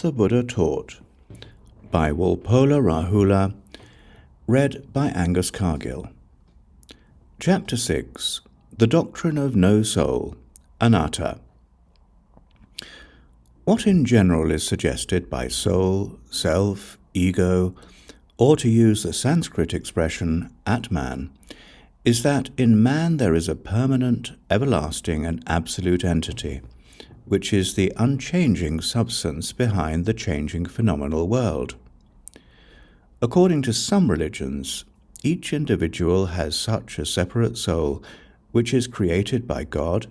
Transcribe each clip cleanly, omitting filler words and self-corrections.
The Buddha Taught by Walpola Rahula, read by Angus Cargill. Chapter 6. The Doctrine of No Soul, Anatta. What in general is suggested by soul, self, ego, or to use the Sanskrit expression Atman, is that in man there is a permanent, everlasting and absolute entity, which is the unchanging substance behind the changing phenomenal world. According to some religions, each individual has such a separate soul which is created by God,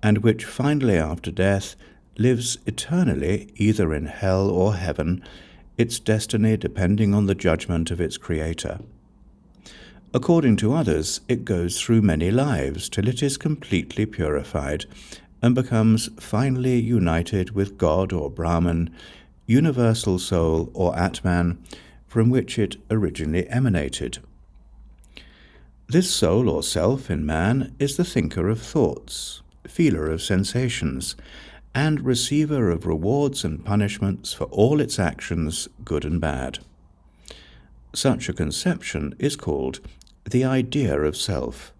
and which finally after death lives eternally either in hell or heaven, its destiny depending on the judgment of its creator. According to others, it goes through many lives till it is completely purified and becomes finally united with God or Brahman, universal soul or Atman, from which it originally emanated. This soul or self in man is the thinker of thoughts, feeler of sensations, and receiver of rewards and punishments for all its actions, good and bad. Such a conception is called the idea of self.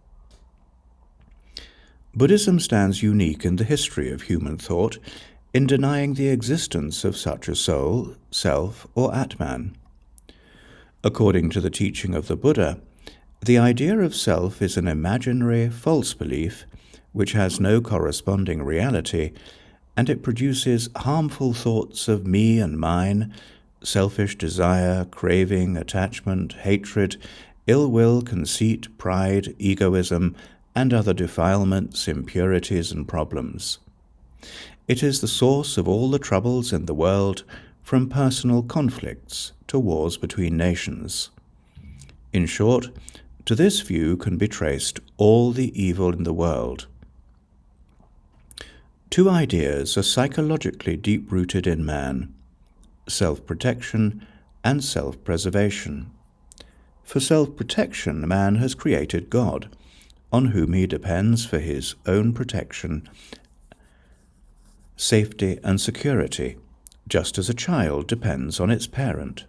Buddhism stands unique in the history of human thought in denying the existence of such a soul, self, or Atman. According to the teaching of the Buddha, the idea of self is an imaginary, false belief which has no corresponding reality, and it produces harmful thoughts of me and mine, selfish desire, craving, attachment, hatred, ill will, conceit, pride, egoism, and other defilements, impurities, and problems. It is the source of all the troubles in the world, from personal conflicts to wars between nations. In short, to this view can be traced all the evil in the world. Two ideas are psychologically deep-rooted in man: self-protection and self-preservation. For self-protection, man has created God, on whom he depends for his own protection, safety and security, just as a child depends on its parent.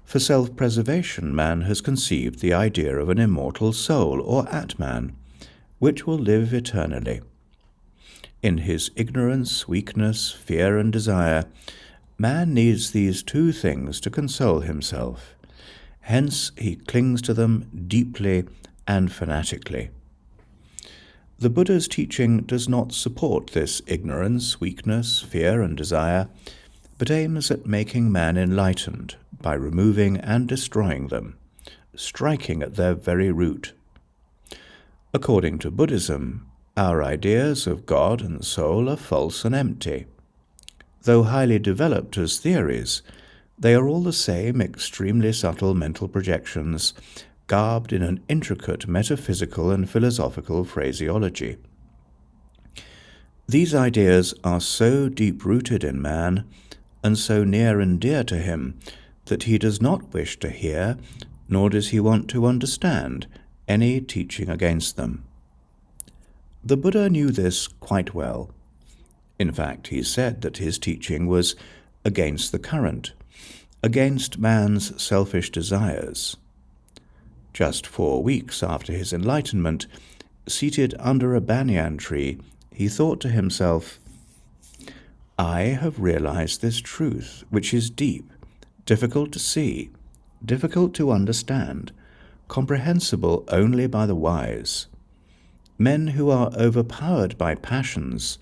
For self-preservation, man has conceived the idea of an immortal soul, or Atman, which will live eternally. In his ignorance, weakness, fear and desire, man needs these two things to console himself. Hence he clings to them deeply and fanatically. The Buddha's teaching does not support this ignorance, weakness, fear and desire, but aims at making man enlightened by removing and destroying them, striking at their very root. According to Buddhism, our ideas of God and soul are false and empty. Though highly developed as theories, they are all the same extremely subtle mental projections, garbed in an intricate metaphysical and philosophical phraseology. These ideas are so deep-rooted in man, and so near and dear to him, that he does not wish to hear, nor does he want to understand, any teaching against them. The Buddha knew this quite well. In fact, he said that his teaching was against the current, against man's selfish desires. Just 4 weeks after his enlightenment, seated under a banyan tree, he thought to himself, "I have realized this truth, which is deep, difficult to see, difficult to understand, comprehensible only by the wise. Men who are overpowered by passions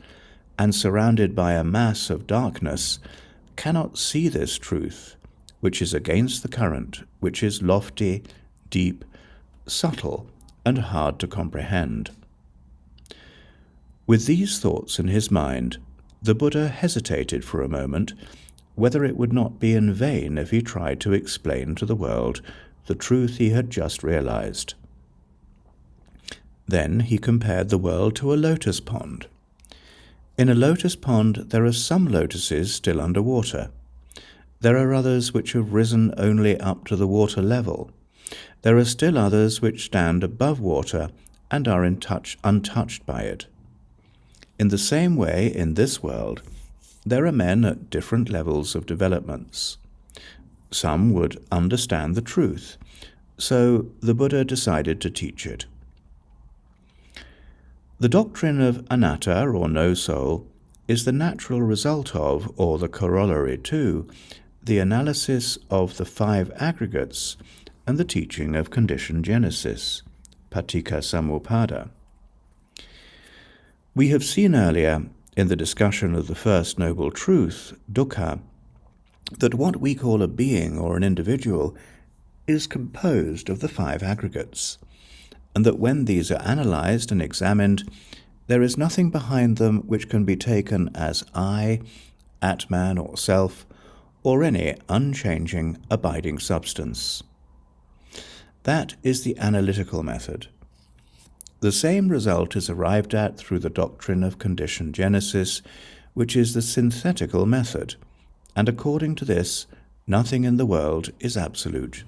and surrounded by a mass of darkness cannot see this truth, which is against the current, which is lofty, deep, subtle, and hard to comprehend." With these thoughts in his mind, the Buddha hesitated for a moment whether it would not be in vain if he tried to explain to the world the truth he had just realized. Then he compared the world to a lotus pond. In a lotus pond there are some lotuses still under water. There are others which have risen only up to the water level. There are still others which stand above water and are untouched by it. In the same way, in this world, There are men at different levels of developments. Some would understand the truth, so the Buddha decided to teach it. The doctrine of anatta, or no soul, is the natural result of, or the corollary to, the analysis of the five aggregates and the teaching of conditioned genesis, paticca samuppada. We have seen earlier, in the discussion of the first noble truth, dukkha, that what we call a being or an individual is composed of the five aggregates, and that when these are analyzed and examined, there is nothing behind them which can be taken as I, Atman or self, or any unchanging, abiding substance. That is the analytical method. The same result is arrived at through the doctrine of conditioned genesis, which is the synthetical method, and according to this, nothing in the world is absolute.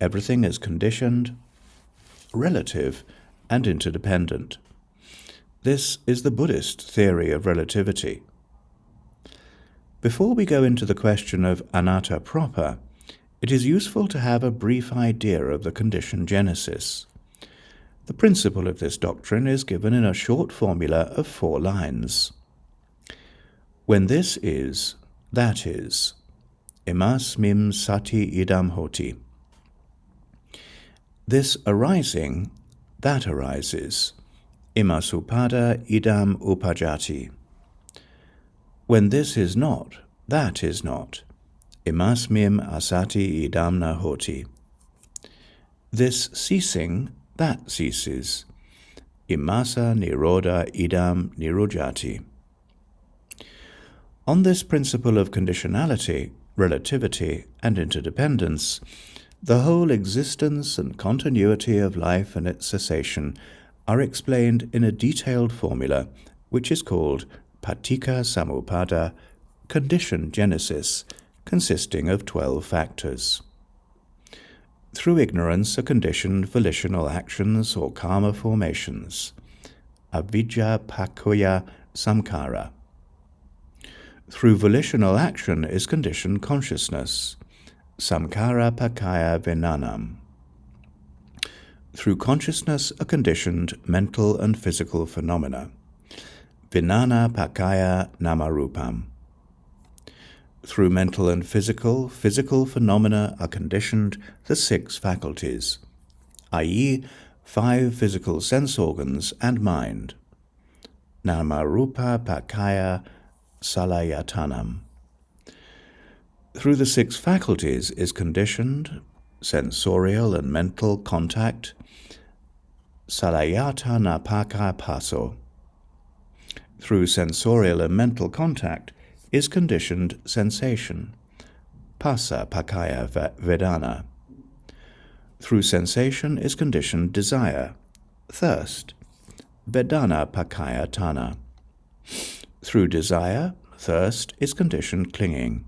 Everything is conditioned, relative, and interdependent. This is the Buddhist theory of relativity. Before we go into the question of anatta proper, it is useful to have a brief idea of the conditioned genesis. The principle of this doctrine is given in a short formula of 4 lines. When this is, that is. Imas mim sati idam hoti. This arising, that arises. Imas upada idam upajati. When this is not, that is not. Imas mim asati idam na hoti. This ceasing, that ceases. Imasa nirodha idam nirojati. On this principle of conditionality, relativity, and interdependence, the whole existence and continuity of life and its cessation are explained in a detailed formula which is called paticca samuppada, conditioned genesis, consisting of 12 factors. Through ignorance are conditioned volitional actions or karma formations, avijja pakkhoya samkara. Through volitional action is conditioned consciousness, samkara pakkaya vinanam. Through consciousness are conditioned mental and physical phenomena, vinana pakkaya namarupam. Through mental and physical phenomena are conditioned the 6 faculties, i.e., 5 physical sense organs and mind, namarupa pakkaya salayatanam. Through the 6 faculties is conditioned sensorial and mental contact, salayatana pakka paso. Through sensorial and mental contact is conditioned sensation, passa pakkaya vedana. Through sensation is conditioned desire, thirst, vedana pakkaya tana. Through desire, thirst is conditioned clinging,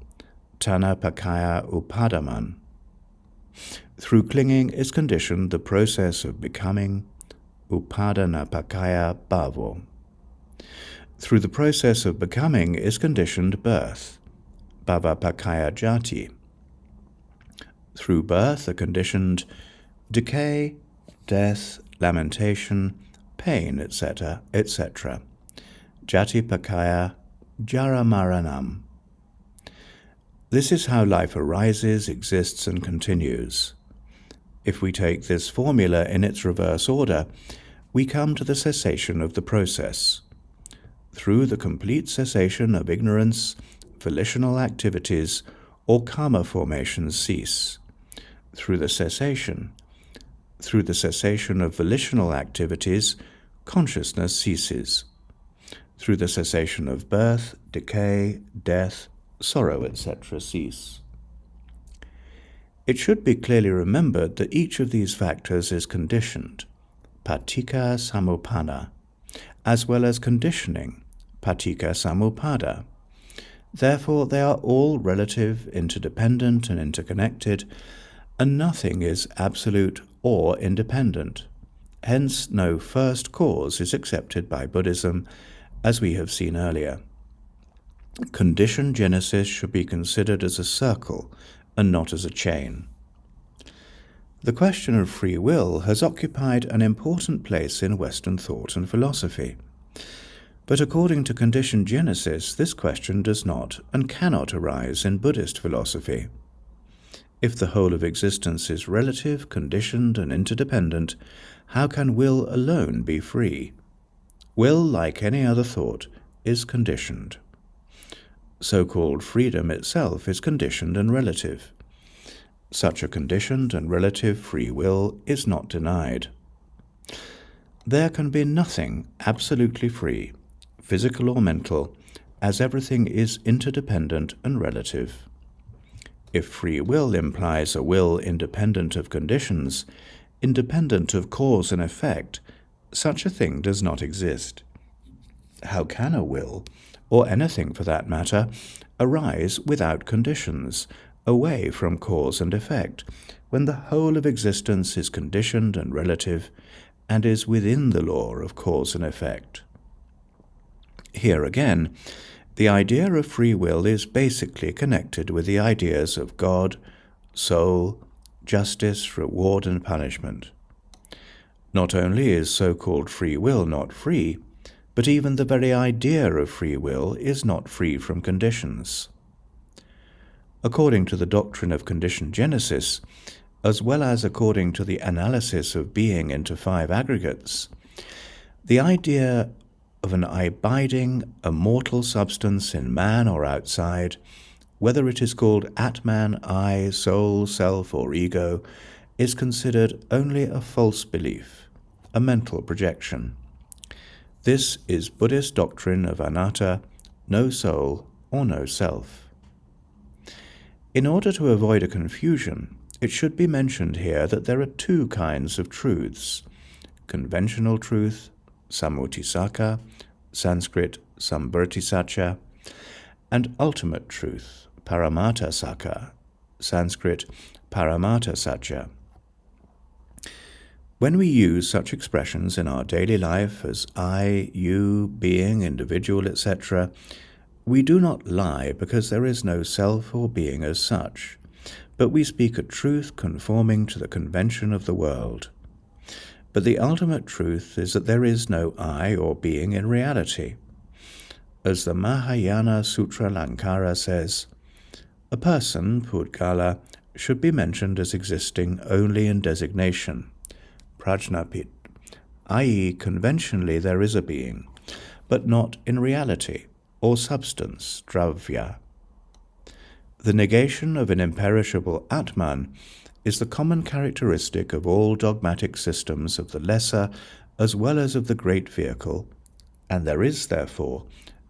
tana pakkaya upadaman. Through clinging is conditioned the process of becoming, upadana pakkaya bhavo. Through the process of becoming is conditioned birth, bhava pakkaya jati. Through birth are conditioned decay, death, lamentation, pain, etc., etc. Jati pakkaya jara maranam. This is how life arises, exists, and continues. If we take this formula in its reverse order, we come to the cessation of the process. Through the complete cessation of ignorance, volitional activities or karma formations cease. Through the cessation of volitional activities, consciousness ceases. Through the cessation of birth, decay, death, sorrow, etc. cease. It should be clearly remembered that each of these factors is conditioned, paticca samuppada, as well as conditioning, paticca samuppada. Therefore, they are all relative, interdependent, and interconnected, and nothing is absolute or independent. Hence, no first cause is accepted by Buddhism, as we have seen earlier. conditioned genesis should be considered as a circle and not as a chain. The question of free will has occupied an important place in Western thought and philosophy. But according to conditioned genesis, this question does not and cannot arise in Buddhist philosophy. If the whole of existence is relative, conditioned, and interdependent, how can will alone be free? Will, like any other thought, is conditioned. So-called freedom itself is conditioned and relative. Such a conditioned and relative free will is not denied. There can be nothing absolutely free, physical or mental, as everything is interdependent and relative. If free will implies a will independent of conditions, independent of cause and effect, such a thing does not exist. How can a will, or anything for that matter, arise without conditions, away from cause and effect, when the whole of existence is conditioned and relative, and is within the law of cause and effect? Here again, the idea of free will is basically connected with the ideas of God, soul, justice, reward, and punishment. Not only is so-called free will not free, but even the very idea of free will is not free from conditions. According to the doctrine of conditioned genesis, as well as according to the analysis of being into 5 aggregates, the idea of an abiding, immortal substance in man or outside, whether it is called Atman, I, soul, self, or ego, is considered only a false belief, a mental projection. This is Buddhist doctrine of anatta, no soul or no self. In order to avoid a confusion, it should be mentioned here that there are 2 kinds of truths: conventional truth, sammutisaka, Sanskrit sambertisacca, and ultimate truth, paramatasaka, Sanskrit paramatasacca. When we use such expressions in our daily life as I, you, being, individual, etc., we do not lie because there is no self or being as such, but we speak a truth conforming to the convention of the world. But the ultimate truth is that there is no I or being in reality. As the Mahayana Sutra Lankara says, a person, Pudgala, should be mentioned as existing only in designation, prajnapit, i.e. conventionally there is a being, but not in reality or substance, dravya. The negation of an imperishable Atman is the common characteristic of all dogmatic systems of the lesser as well as of the great vehicle, and there is, therefore,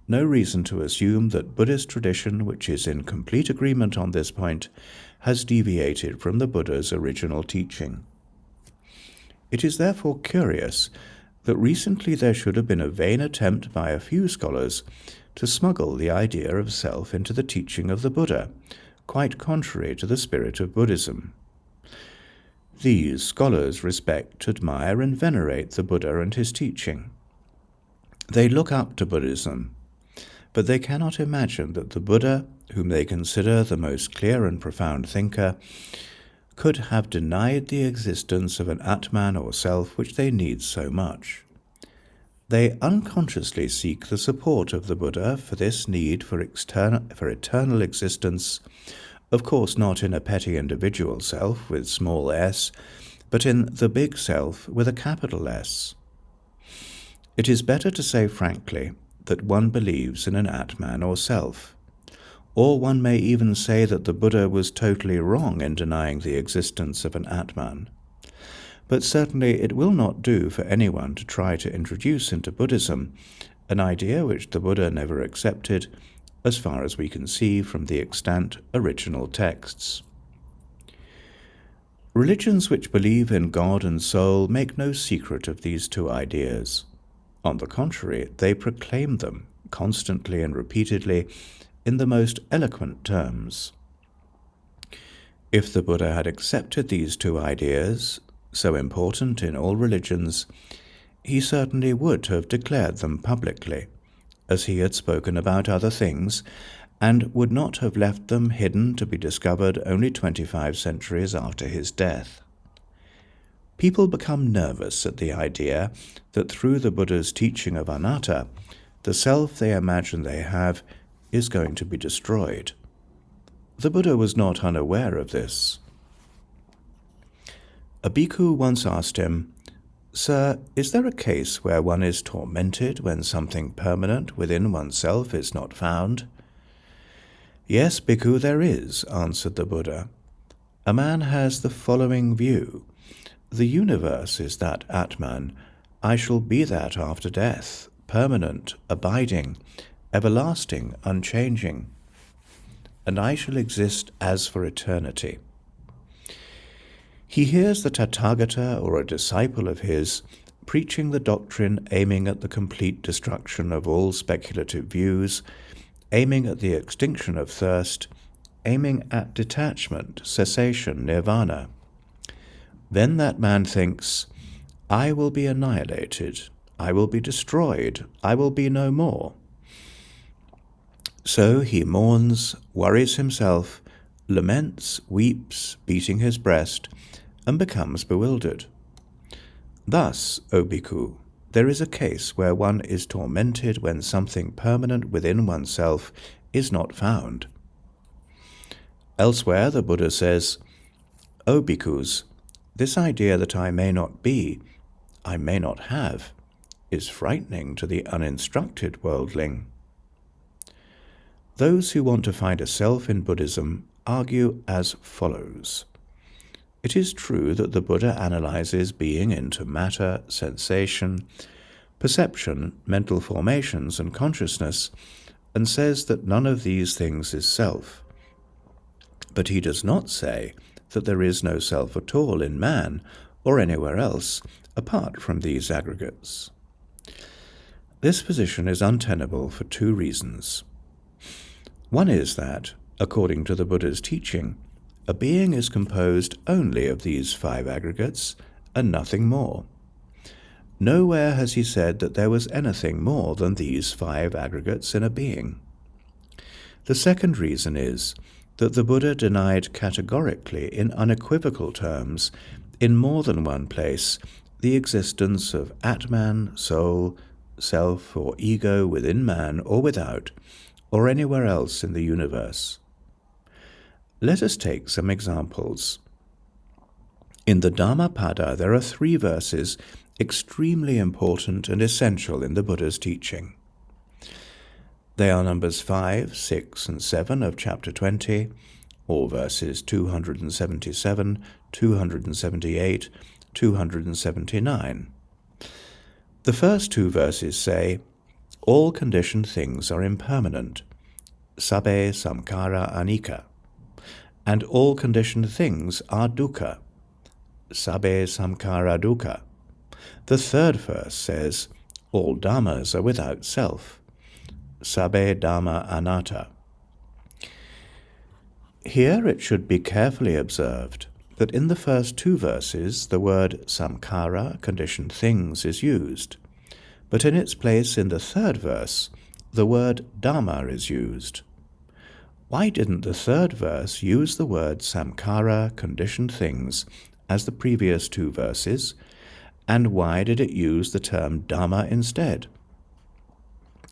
no reason to assume that Buddhist tradition, which is in complete agreement on this point, has deviated from the Buddha's original teaching. It is therefore curious that recently there should have been a vain attempt by a few scholars to smuggle the idea of self into the teaching of the Buddha, quite contrary to the spirit of Buddhism. These scholars respect, admire, and venerate the Buddha and his teaching. They look up to Buddhism, but they cannot imagine that the Buddha, whom they consider the most clear and profound thinker, could have denied the existence of an Atman or self which they need so much. They unconsciously seek the support of the Buddha for this need for eternal existence, of course not in a petty individual self with small s, but in the big self with a capital S. It is better to say frankly that one believes in an Atman or self, or one may even say that the Buddha was totally wrong in denying the existence of an Atman. But certainly it will not do for anyone to try to introduce into Buddhism an idea which the Buddha never accepted, as far as we can see from the extant original texts. Religions which believe in God and soul make no secret of these 2 ideas. On the contrary, they proclaim them constantly and repeatedly in the most eloquent terms. If the Buddha had accepted these 2 ideas, so important in all religions, he certainly would have declared them publicly, as he had spoken about other things, and would not have left them hidden to be discovered only 25 centuries after his death. People become nervous at the idea that through the Buddha's teaching of anatta, the self they imagine they have is going to be destroyed. The Buddha was not unaware of this. A bhikkhu once asked him, "Sir, is there a case where one is tormented when something permanent within oneself is not found?" "Yes, bhikkhu, there is," answered the Buddha. "A man has the following view. The universe is that Atman. I shall be that after death, permanent, abiding, everlasting, unchanging, and I shall exist as for eternity." He hears the Tathagata or a disciple of his preaching the doctrine aiming at the complete destruction of all speculative views, aiming at the extinction of thirst, aiming at detachment, cessation, nirvana. Then that man thinks, "I will be annihilated, I will be destroyed, I will be no more." So he mourns, worries himself, laments, weeps, beating his breast, and becomes bewildered. Thus, O bhikkhu, there is a case where one is tormented when something permanent within oneself is not found. Elsewhere, the Buddha says, "O bhikkhus, this idea that I may not be, I may not have, is frightening to the uninstructed worldling." Those who want to find a self in Buddhism argue as follows. It is true that the Buddha analyzes being into matter, sensation, perception, mental formations, and consciousness, and says that none of these things is self. But he does not say that there is no self at all in man or anywhere else apart from these aggregates. This position is untenable for two reasons. One is that, according to the Buddha's teaching, a being is composed only of these 5 aggregates and nothing more. Nowhere has he said that there was anything more than these 5 aggregates in a being. The second reason is that the Buddha denied categorically in unequivocal terms, in more than one place, the existence of Atman, soul, self, or ego within man or without, or anywhere else in the universe. Let us take some examples. In the Dhammapada there are 3 verses extremely important and essential in the Buddha's teaching. They are numbers 5, 6, and 7 of chapter 20, or verses 277, 278, 279. The first 2 verses say, "All conditioned things are impermanent, sabbe samkara anicca, and all conditioned things are dukkha, sabbe samkara dukkha." The third verse says, "All dhammas are without self, sabbe dhamma anatta." Here it should be carefully observed that in the first 2 verses the word samkara, conditioned things, is used, but in its place in the third verse the word dhamma is used. Why didn't the third verse use the word samkara, conditioned things, as the previous 2 verses, and why did it use the term dhamma instead?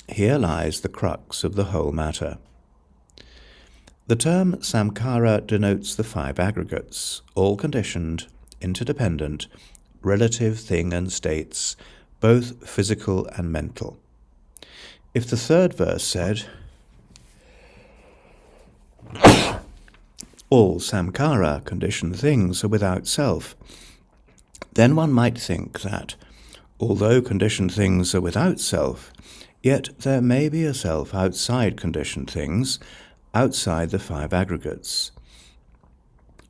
Here lies the crux of the whole matter. The term samkara denotes the 5 aggregates, all conditioned, interdependent, relative thing and states, both physical and mental. If the third verse said, "All samkara, conditioned things, are without self," then one might think that, although conditioned things are without self, yet there may be a self outside conditioned things, outside the 5 aggregates.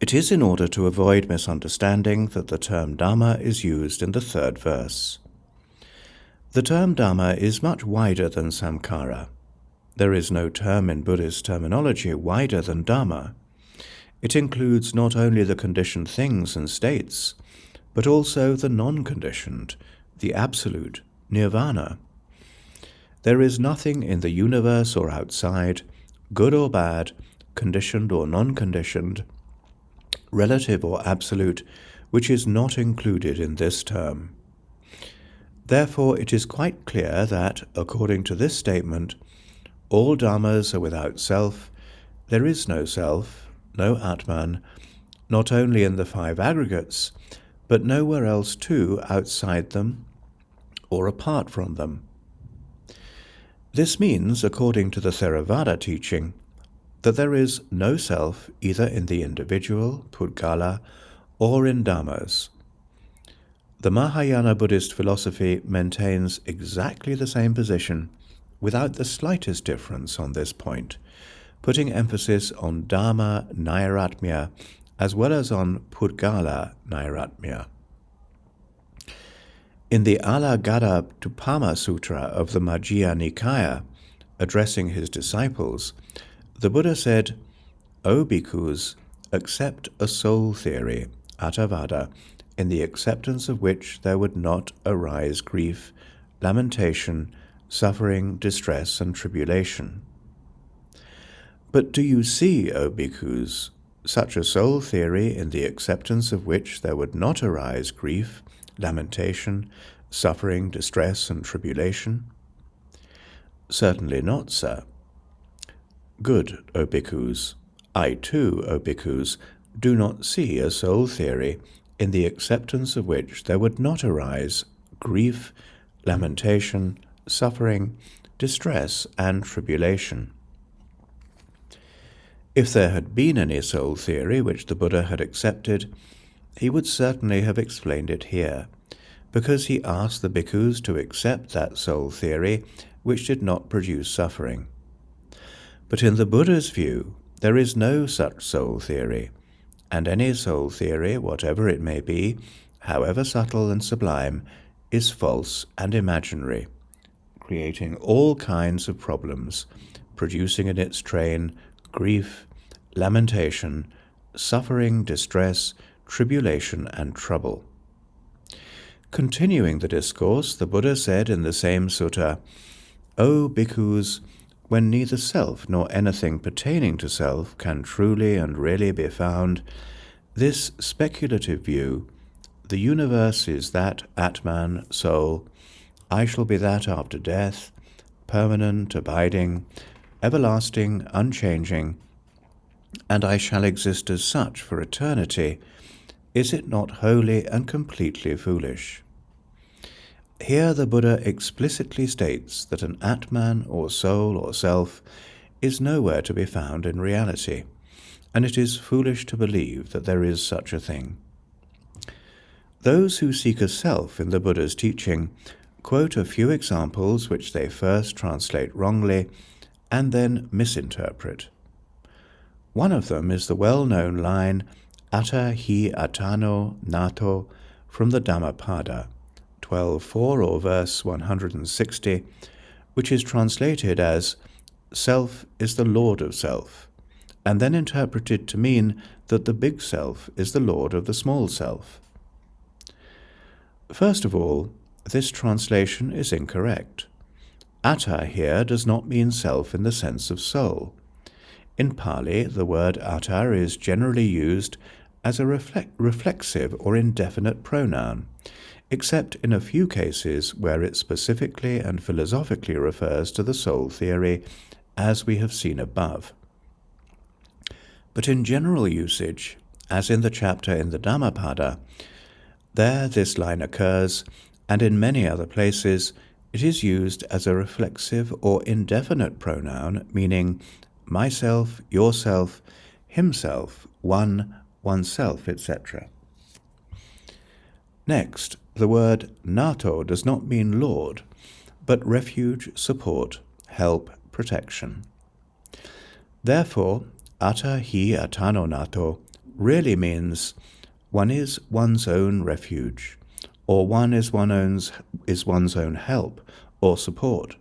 It is in order to avoid misunderstanding that the term Dhamma is used in the third verse. The term Dhamma is much wider than Samkara. There is no term in Buddhist terminology wider than Dhamma. It includes not only the conditioned things and states, but also the non-conditioned, the absolute, nirvana. there is nothing in the universe or outside, good or bad, conditioned or non-conditioned, relative or absolute, which is not included in this term. Therefore, it is quite clear that, according to this statement, all dhammas are without self, there is no self, no Atman, not only in the five aggregates, but nowhere else too outside them or apart from them. This means, according to the Theravada teaching, that there is no self either in the individual, Pudgala, or in dhammas. The Mahayana Buddhist philosophy maintains exactly the same position, without the slightest difference on this point, putting emphasis on Dhamma Nairatmya as well as on Pudgala Nairatmya. In the Alagada Sutra of the Majjhima Nikaya, addressing his disciples, the Buddha said, "O bhikkhus, accept a soul theory, Attavada, in the acceptance of which there would not arise grief, lamentation, suffering, distress, and tribulation. But do you see, O bhikkhus, such a soul theory in the acceptance of which there would not arise grief, lamentation, suffering, distress, and tribulation?" "Certainly not, sir." "Good, O bhikkhus. I too, O bhikkhus, do not see a soul theory in the acceptance of which there would not arise grief, lamentation, suffering, distress, and tribulation." If there had been any soul theory which the Buddha had accepted, he would certainly have explained it here, because he asked the bhikkhus to accept that soul theory which did not produce suffering. But in the Buddha's view, there is no such soul theory, and any soul theory, whatever it may be, however subtle and sublime, is false and imaginary, creating all kinds of problems, producing in its train grief, lamentation, suffering, distress, tribulation, and trouble. Continuing the discourse, the Buddha said in the same sutta, "O bhikkhus, when neither self nor anything pertaining to self can truly and really be found, this speculative view, the universe is that Atman, soul, I shall be that after death, permanent, abiding, everlasting, unchanging, and I shall exist as such for eternity, is it not wholly and completely foolish?" Here the Buddha explicitly states that an Atman or soul or self is nowhere to be found in reality, and it is foolish to believe that there is such a thing. Those who seek a self in the Buddha's teaching quote a few examples which they first translate wrongly and then misinterpret. One of them is the well-known line "Atta hi atano nato" from the Dhammapada, 12.4 or verse 160, which is translated as "Self is the lord of self," and then interpreted to mean that the big self is the lord of the small self. First of all, this translation is incorrect. Atta here does not mean self in the sense of soul. In Pali, the word atta is generally used as a reflexive or indefinite pronoun, except in a few cases where it specifically and philosophically refers to the soul theory, as we have seen above. But in general usage, as in the chapter in the Dhammapada, there this line occurs, and in many other places it is used as a reflexive or indefinite pronoun, meaning myself, yourself, himself, one, oneself, etc. Next, the word nato does not mean lord, but refuge, support, help, protection. Therefore, atta hi atano nato really means one is one's own refuge, or one is one's own help or support.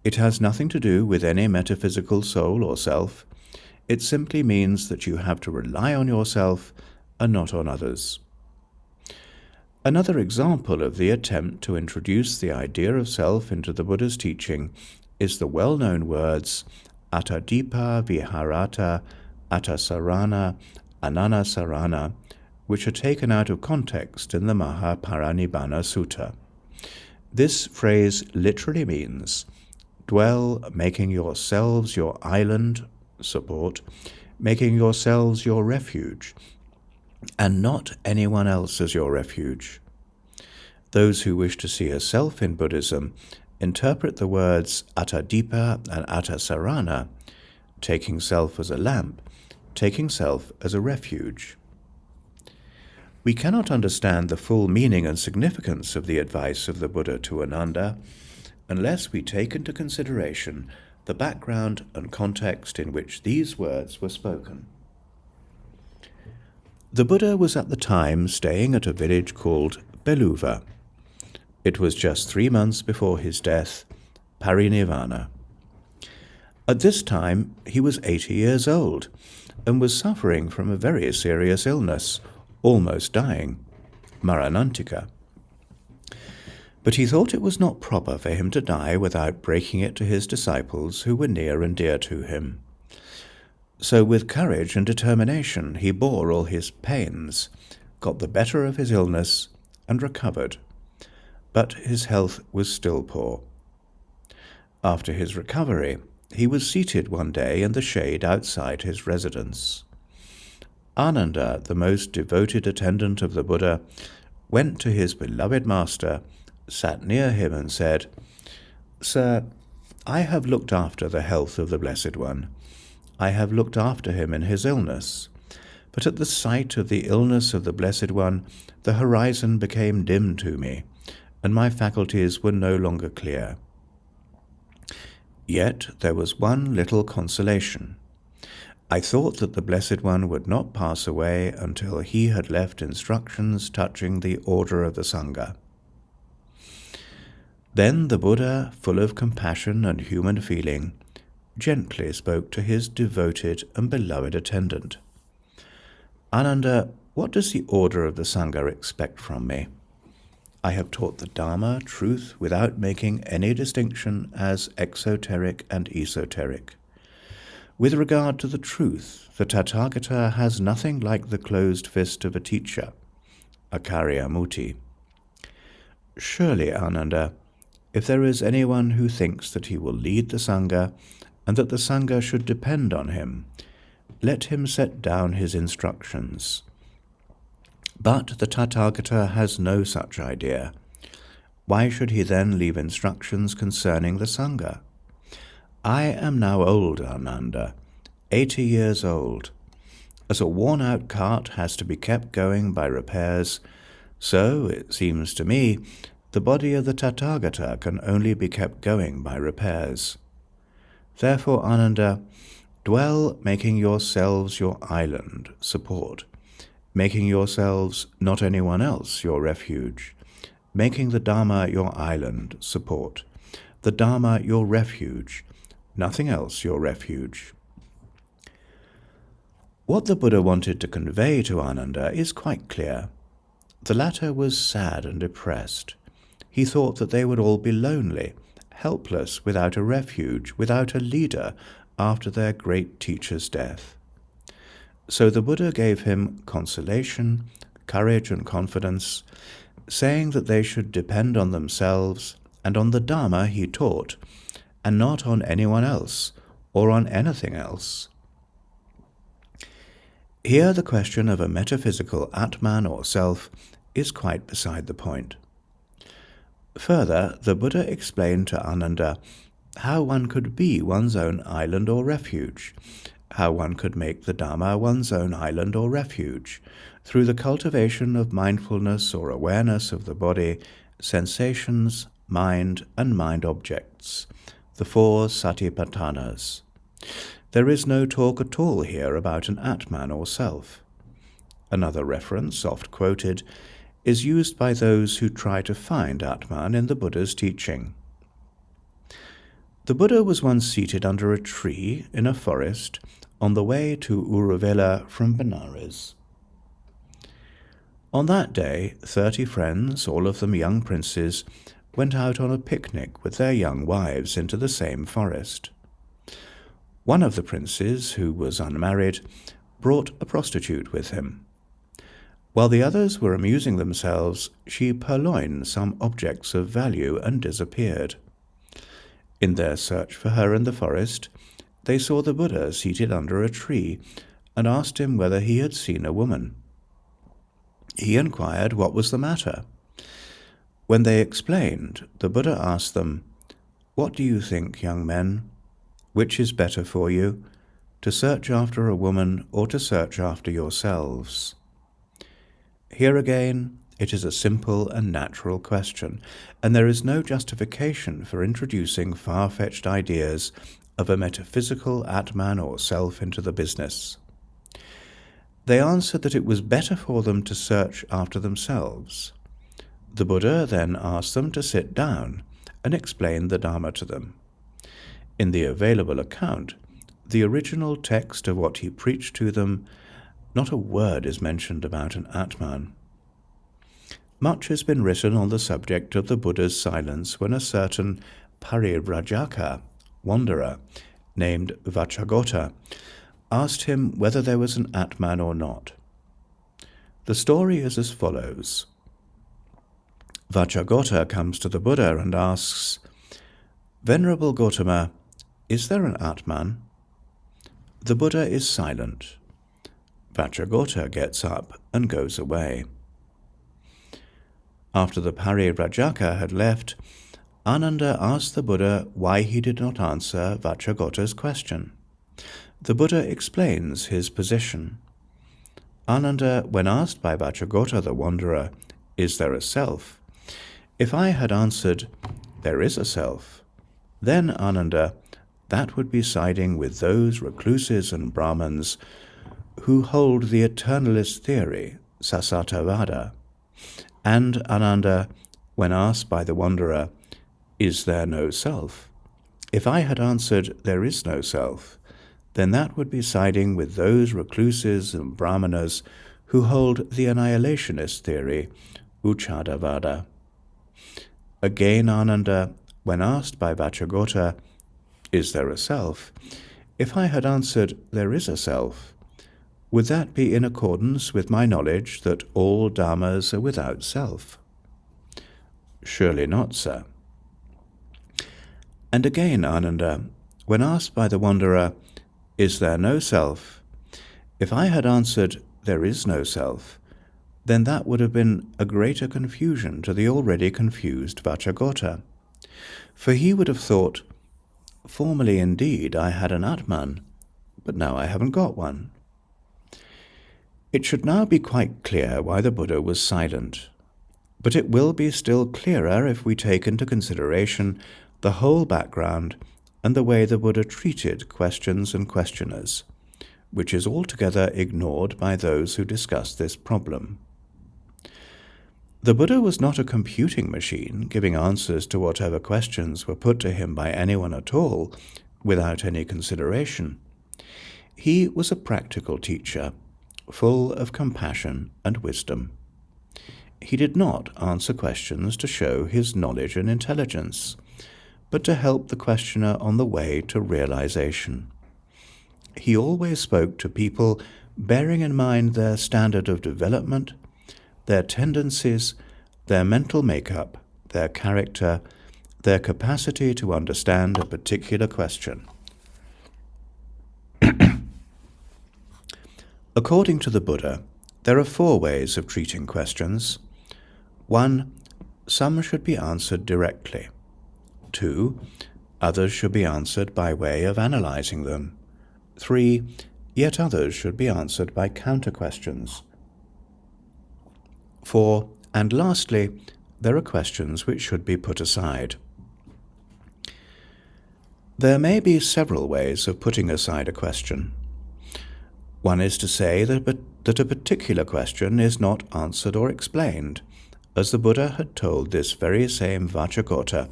It has nothing to do with any metaphysical soul or self. It simply means that you have to rely on yourself and not on others. Another example of the attempt to introduce the idea of self into the Buddha's teaching is the well-known words Attadipa Viharata Attasarana Ananasarana, which are taken out of context in the Mahaparinibbana Sutta. This phrase literally means, dwell making yourselves your island, support, making yourselves your refuge, and not anyone else as your refuge. Those who wish to see a self in Buddhism interpret the words Attadipa and Attasarana, taking self as a lamp, taking self as a refuge. We cannot understand the full meaning and significance of the advice of the Buddha to Ananda unless we take into consideration the background and context in which these words were spoken. The Buddha was at the time staying at a village called Beluva. It was just 3 months before his death, parinirvana. At this time, he was 80 years old and was suffering from a very serious illness, almost dying, maranantika. But he thought it was not proper for him to die without breaking it to his disciples who were near and dear to him. So with courage and determination he bore all his pains, got the better of his illness, and recovered. But his health was still poor. After his recovery, he was seated one day in the shade outside his residence. Ananda, the most devoted attendant of the Buddha, went to his beloved master, sat near him and said, "Sir, I have looked after the health of the Blessed One. I have looked after him in his illness. But at the sight of the illness of the Blessed One, the horizon became dim to me, and my faculties were no longer clear. Yet there was one little consolation. I thought that the Blessed One would not pass away until he had left instructions touching the order of the Sangha." Then the Buddha, full of compassion and human feeling, gently spoke to his devoted and beloved attendant. "Ananda, what does the order of the Sangha expect from me? I have taught the Dharma, truth, without making any distinction as exoteric and esoteric. With regard to the truth, the Tathagata has nothing like the closed fist of a teacher, Akarya Muti. Surely, Ananda, if there is anyone who thinks that he will lead the Sangha, and that the Sangha should depend on him, let him set down his instructions. But the Tathagata has no such idea. Why should he then leave instructions concerning the Sangha? I am now old, Ananda, 80 years old. As a worn-out cart has to be kept going by repairs, so, it seems to me, the body of the Tathagata can only be kept going by repairs. Therefore, Ananda, dwell making yourselves your island, support, making yourselves not anyone else your refuge, making the Dharma your island, support, the Dharma your refuge, nothing else your refuge." What the Buddha wanted to convey to Ananda is quite clear. The latter was sad and depressed. He thought that they would all be lonely, helpless, without a refuge, without a leader, after their great teacher's death. So the Buddha gave him consolation, courage and confidence, saying that they should depend on themselves and on the Dharma he taught, and not on anyone else or on anything else. Here the question of a metaphysical Atman or self is quite beside the point. Further, the Buddha explained to Ananda how one could be one's own island or refuge, how one could make the Dharma one's own island or refuge, through the cultivation of mindfulness or awareness of the body, sensations, mind, and mind objects, the 4 satipatthanas. There is no talk at all here about an Atman or self. Another reference, oft quoted, is used by those who try to find Atman in the Buddha's teaching. The Buddha was once seated under a tree in a forest on the way to Uruvela from Benares. On that day, 30 friends, all of them young princes, went out on a picnic with their young wives into the same forest. One of the princes, who was unmarried, brought a prostitute with him. While the others were amusing themselves, she purloined some objects of value and disappeared. In their search for her in the forest, they saw the Buddha seated under a tree and asked him whether he had seen a woman. He inquired what was the matter. When they explained, the Buddha asked them, "What do you think, young men? Which is better for you, to search after a woman or to search after yourselves?" Here again, it is a simple and natural question, and there is no justification for introducing far-fetched ideas of a metaphysical Atman or self into the business. They answered that it was better for them to search after themselves. The Buddha then asked them to sit down and explained the Dhamma to them. In the available account, the original text of what he preached to them, not a word is mentioned about an Atman. Much has been written on the subject of the Buddha's silence when a certain parivrajaka, wanderer, named Vacchagotta, asked him whether there was an Atman or not. The story is as follows. Vacchagotta comes to the Buddha and asks, "Venerable Gautama, is there an Atman?" The Buddha is silent. Vacchagotta gets up and goes away. After the parivrajaka had left, Ananda asked the Buddha why he did not answer Vacchagotta's question. The Buddha explains his position. Ananda, when asked by Vacchagotta the wanderer, "Is there a self?" If I had answered, "There is a self," then, Ananda, that would be siding with those recluses and Brahmins who hold the eternalist theory, Sasatavada. And, Ananda, when asked by the wanderer, "Is there no self?" if I had answered, "There is no self," then that would be siding with those recluses and Brahmanas who hold the annihilationist theory, Uchadavada. Again, Ananda, when asked by Vacchagotta, "Is there a self?" if I had answered, "There is a self," would that be in accordance with my knowledge that all dharmas are without self? Surely not, sir. And again, Ananda, when asked by the wanderer, "Is there no self?" if I had answered, "There is no self," then that would have been a greater confusion to the already confused Vacchagotta. For he would have thought, "Formerly indeed I had an Atman, but now I haven't got one." It should now be quite clear why the Buddha was silent, but it will be still clearer if we take into consideration the whole background and the way the Buddha treated questions and questioners, which is altogether ignored by those who discuss this problem. The Buddha was not a computing machine giving answers to whatever questions were put to him by anyone at all without any consideration. He was a practical teacher, full of compassion and wisdom. He did not answer questions to show his knowledge and intelligence, but to help the questioner on the way to realization. He always spoke to people bearing in mind their standard of development, their tendencies, their mental makeup, their character, their capacity to understand a particular question. According to the Buddha, there are 4 ways of treating questions. 1. Some should be answered directly. 2. Others should be answered by way of analyzing them. 3. Yet others should be answered by counter-questions. 4. And lastly, there are questions which should be put aside. There may be several ways of putting aside a question. One is to say that a particular question is not answered or explained, as the Buddha had told this very same Vacchagotta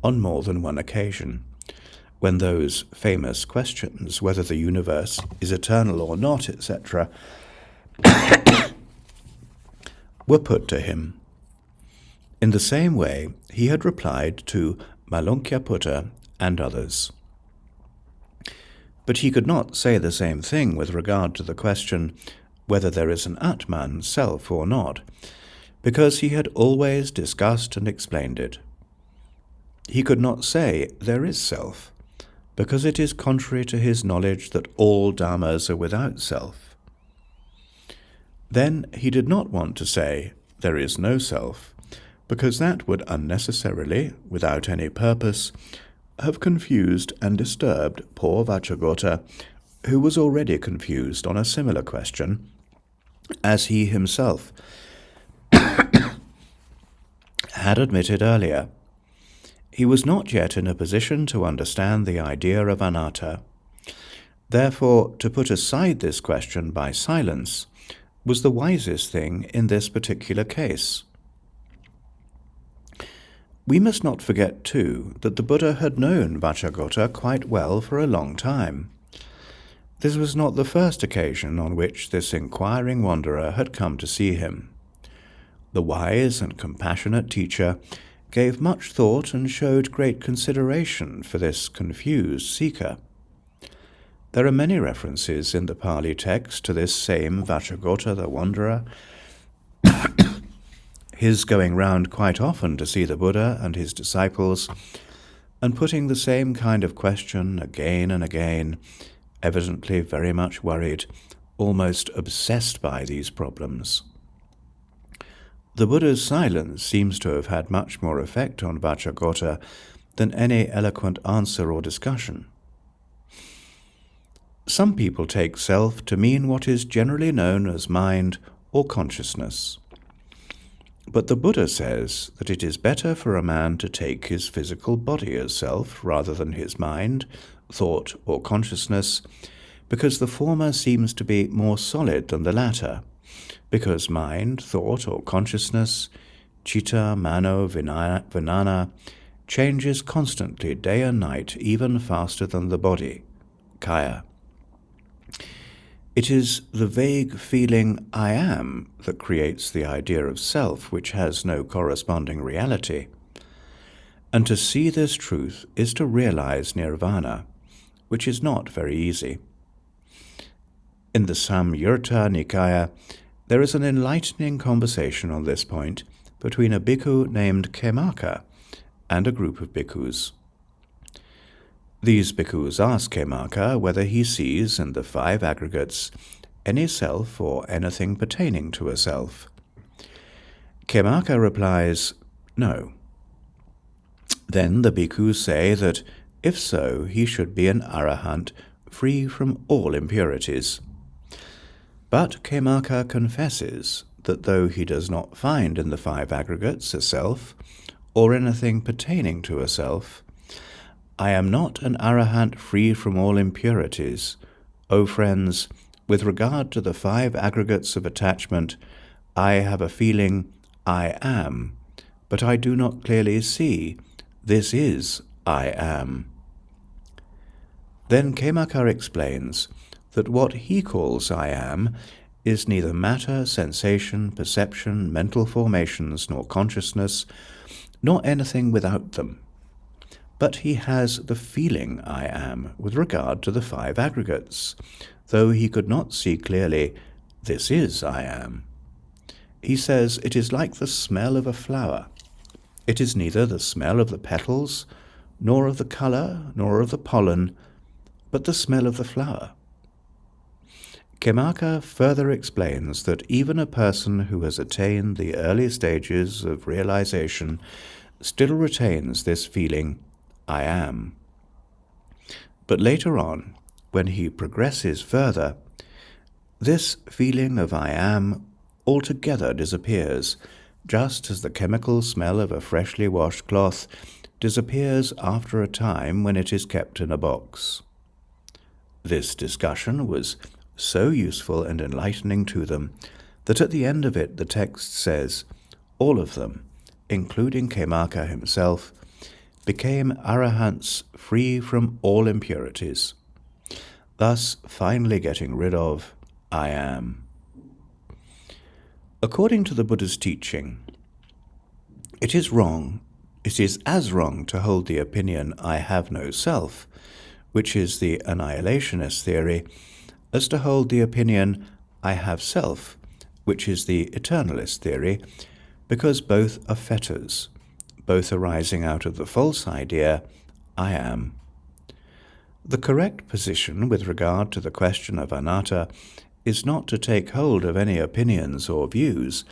on more than one occasion, when those famous questions, whether the universe is eternal or not, etc., were put to him. In the same way, he had replied to Malunkyaputta and others. But he could not say the same thing with regard to the question whether there is an Atman, self, or not, because he had always discussed and explained it. He could not say there is self, because it is contrary to his knowledge that all dhammas are without self. Then he did not want to say there is no self, because that would unnecessarily, without any purpose, have confused and disturbed poor Vajragota, who was already confused on a similar question, as he himself had admitted earlier. He was not yet in a position to understand the idea of anatta. Therefore, to put aside this question by silence was the wisest thing in this particular case. We must not forget, too, that the Buddha had known Vajragota quite well for a long time. This was not the first occasion on which this inquiring wanderer had come to see him. The wise and compassionate teacher gave much thought and showed great consideration for this confused seeker. There are many references in the Pali text to this same Vajragota the wanderer, his going round quite often to see the Buddha and his disciples, and putting the same kind of question again and again, evidently very much worried, almost obsessed by these problems. The Buddha's silence seems to have had much more effect on Vajragota than any eloquent answer or discussion. Some people take self to mean what is generally known as mind or consciousness. But the Buddha says that it is better for a man to take his physical body as self rather than his mind, thought, or consciousness, because the former seems to be more solid than the latter, because mind, thought, or consciousness, citta, mano, vijnana, changes constantly day and night, even faster than the body, kaya. It is the vague feeling I am that creates the idea of self, which has no corresponding reality. And to see this truth is to realize nirvana, which is not very easy. In the Samyutta Nikaya, there is an enlightening conversation on this point between a bhikkhu named Khemaka and a group of bhikkhus. These bhikkhus ask Khemaka whether he sees in the five aggregates any self or anything pertaining to a self. Khemaka replies, no. Then the bhikkhus say that if so, he should be an arahant free from all impurities. But Khemaka confesses that though he does not find in the five aggregates a self, or anything pertaining to a self, I am not an arahant free from all impurities. O friends, with regard to the five aggregates of attachment, I have a feeling I am, but I do not clearly see this is I am. Then Khemaka explains that what he calls I am is neither matter, sensation, perception, mental formations, nor consciousness, nor anything without them. But he has the feeling I am with regard to the five aggregates, though he could not see clearly this is I am. He says it is like the smell of a flower. It is neither the smell of the petals, nor of the colour, nor of the pollen, but the smell of the flower. Khemaka further explains that even a person who has attained the early stages of realization still retains this feeling, I am. But later on, when he progresses further, this feeling of I am altogether disappears, just as the chemical smell of a freshly washed cloth disappears after a time when it is kept in a box. This discussion was so useful and enlightening to them that at the end of it the text says, all of them, including Khemaka himself, became arahants free from all impurities, thus finally getting rid of I am. According to the Buddha's teaching, it is as wrong to hold the opinion I have no self, which is the annihilationist theory, as to hold the opinion I have self, which is the eternalist theory, because both are fetters, both arising out of the false idea, I am. The correct position with regard to the question of anatta is not to take hold of any opinions or views,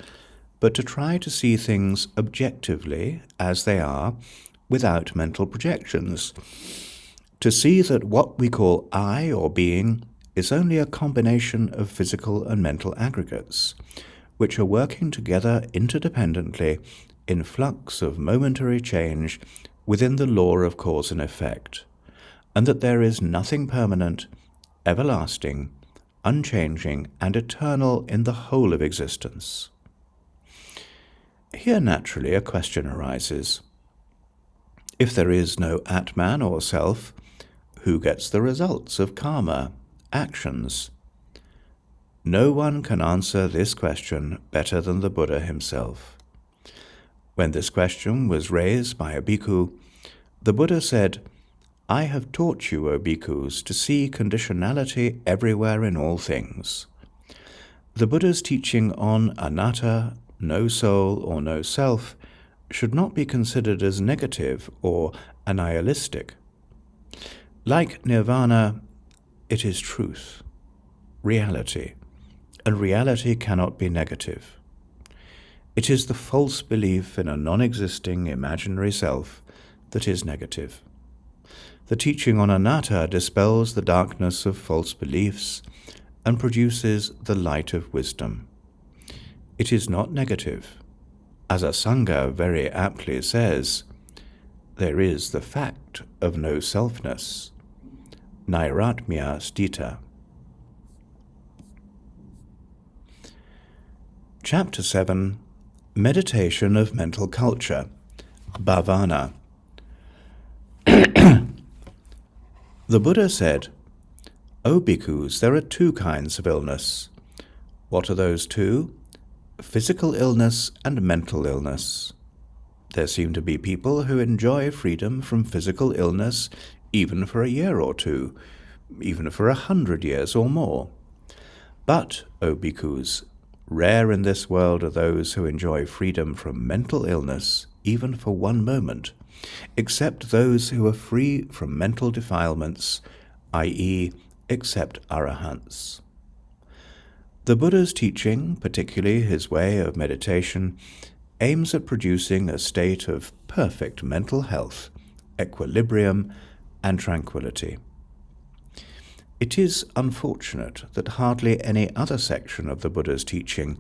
but to try to see things objectively as they are, without mental projections, to see that what we call I or being is only a combination of physical and mental aggregates, which are working together interdependently in flux of momentary change within the law of cause and effect, and that there is nothing permanent, everlasting, unchanging, and eternal in the whole of existence. Here naturally a question arises. If there is no Atman or self, who gets the results of karma, actions? No one can answer this question better than the Buddha himself. When this question was raised by a bhikkhu, the Buddha said, I have taught you, O bhikkhus, to see conditionality everywhere in all things. The Buddha's teaching on anatta, no soul or no self, should not be considered as negative or annihilistic. Like nirvana, it is truth, reality, and reality cannot be negative. It is the false belief in a non-existing imaginary self that is negative. The teaching on anatta dispels the darkness of false beliefs and produces the light of wisdom. It is not negative. As a Sangha very aptly says, there is the fact of no selfness, nairatmya stita. Chapter 7. Meditation of Mental Culture, Bhavana. The Buddha said, O bhikkhus, there are two kinds of illness. What are those two? Physical illness and mental illness. There seem to be people who enjoy freedom from physical illness even for a year or two, even for 100 years or more. But, O bhikkhus, rare in this world are those who enjoy freedom from mental illness even for one moment, except those who are free from mental defilements, i.e., except arahants. The Buddha's teaching, particularly his way of meditation, aims at producing a state of perfect mental health, equilibrium, and tranquility. It is unfortunate that hardly any other section of the Buddha's teaching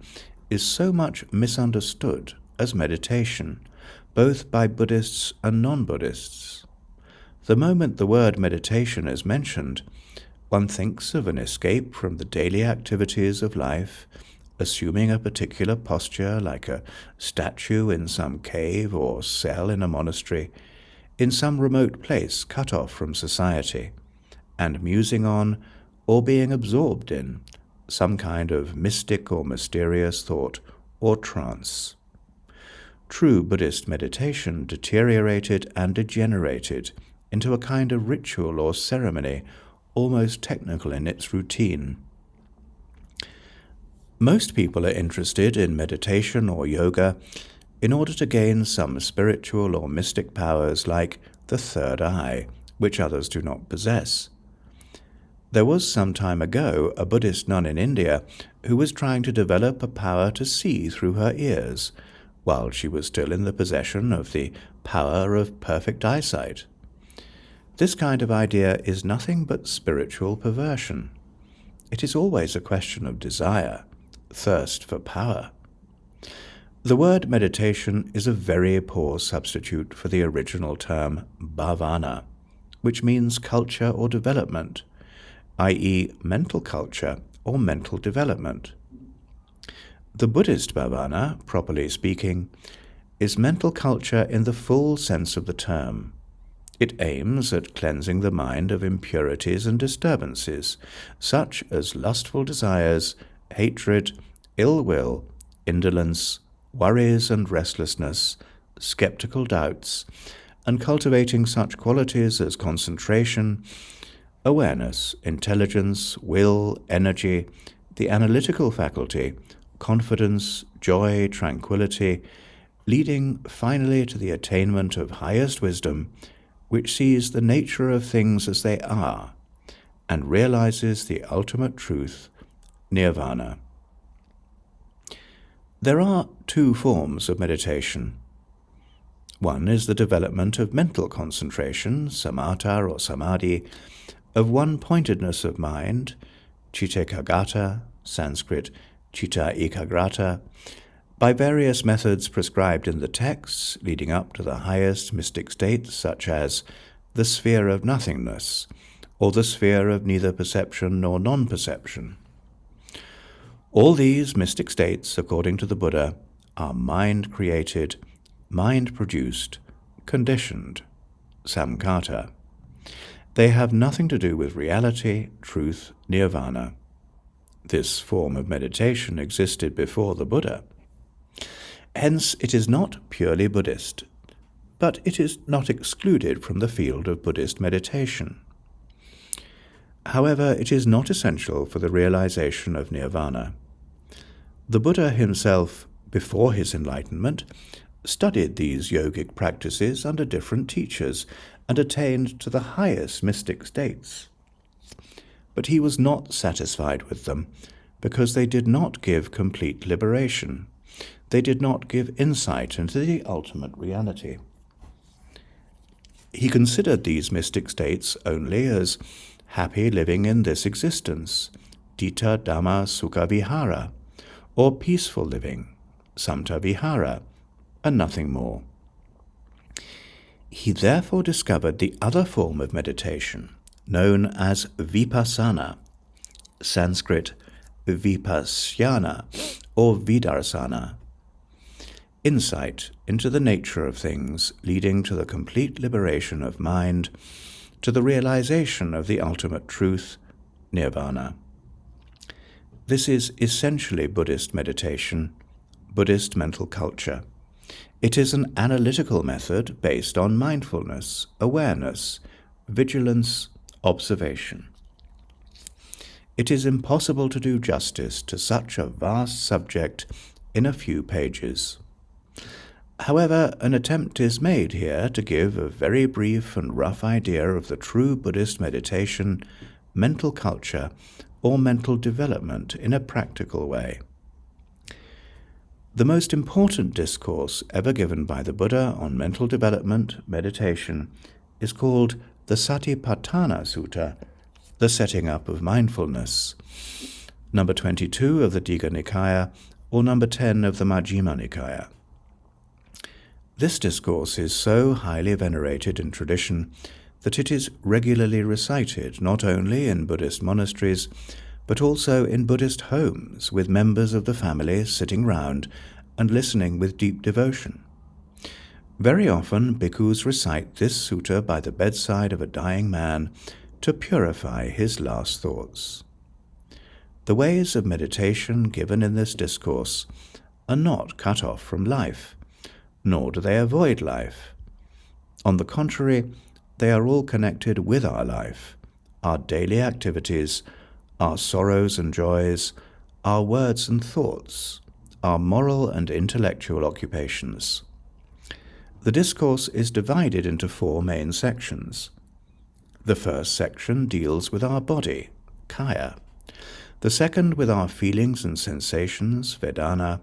is so much misunderstood as meditation, both by Buddhists and non-Buddhists. The moment the word meditation is mentioned, one thinks of an escape from the daily activities of life, assuming a particular posture like a statue in some cave or cell in a monastery, in some remote place cut off from society, and musing on, or being absorbed in, some kind of mystic or mysterious thought or trance. True Buddhist meditation deteriorated and degenerated into a kind of ritual or ceremony, almost technical in its routine. Most people are interested in meditation or yoga in order to gain some spiritual or mystic powers like the third eye, which others do not possess. There was some time ago a Buddhist nun in India who was trying to develop a power to see through her ears, while she was still in the possession of the power of perfect eyesight. This kind of idea is nothing but spiritual perversion. It is always a question of desire, thirst for power. The word meditation is a very poor substitute for the original term bhavana, which means culture or development, i.e. mental culture or mental development. The Buddhist bhavana, properly speaking, is mental culture in the full sense of the term. It aims at cleansing the mind of impurities and disturbances, such as lustful desires, hatred, ill will, indolence, worries and restlessness, skeptical doubts, and cultivating such qualities as concentration, awareness, intelligence, will, energy, the analytical faculty, confidence, joy, tranquility, leading finally to the attainment of highest wisdom, which sees the nature of things as they are and realizes the ultimate truth, nirvana. There are two forms of meditation. One is the development of mental concentration, samatha or samadhi, of one-pointedness of mind, citta ekaggata, Sanskrit citta ekagrata, by various methods prescribed in the texts leading up to the highest mystic states, such as the sphere of nothingness, or the sphere of neither perception nor non-perception. All these mystic states, according to the Buddha, are mind-created, mind-produced, conditioned, samkhata. They have nothing to do with reality, truth, nirvana. This form of meditation existed before the Buddha. Hence, it is not purely Buddhist, but it is not excluded from the field of Buddhist meditation. However, it is not essential for the realization of nirvana. The Buddha himself, before his enlightenment, studied these yogic practices under different teachers and attained to the highest mystic states. But he was not satisfied with them because they did not give complete liberation. They did not give insight into the ultimate reality. He considered these mystic states only as happy living in this existence, Dita Dhamma Sukha Vihara, or peaceful living, Samta Vihara, and nothing more. He therefore discovered the other form of meditation, known as vipassana, Sanskrit vipassana or vidarsana, insight into the nature of things leading to the complete liberation of mind, to the realization of the ultimate truth, nirvana. This is essentially Buddhist meditation, Buddhist mental culture. It is an analytical method based on mindfulness, awareness, vigilance, observation. It is impossible to do justice to such a vast subject in a few pages. However, an attempt is made here to give a very brief and rough idea of the true Buddhist meditation, mental culture, or mental development in a practical way. The most important discourse ever given by the Buddha on mental development, meditation, is called the Satipatthana Sutta, the setting up of mindfulness, number 22 of the Digha Nikaya, or number 10 of the Majjhima Nikaya. This discourse is so highly venerated in tradition that it is regularly recited not only in Buddhist monasteries, but also in Buddhist homes with members of the family sitting round and listening with deep devotion. Very often, bhikkhus recite this sutta by the bedside of a dying man to purify his last thoughts. The ways of meditation given in this discourse are not cut off from life, nor do they avoid life. On the contrary, they are all connected with our life, our daily activities, our sorrows and joys, our words and thoughts, our moral and intellectual occupations. The discourse is divided into 4 main sections. The first section deals with our body, kaya. The second with our feelings and sensations, vedana.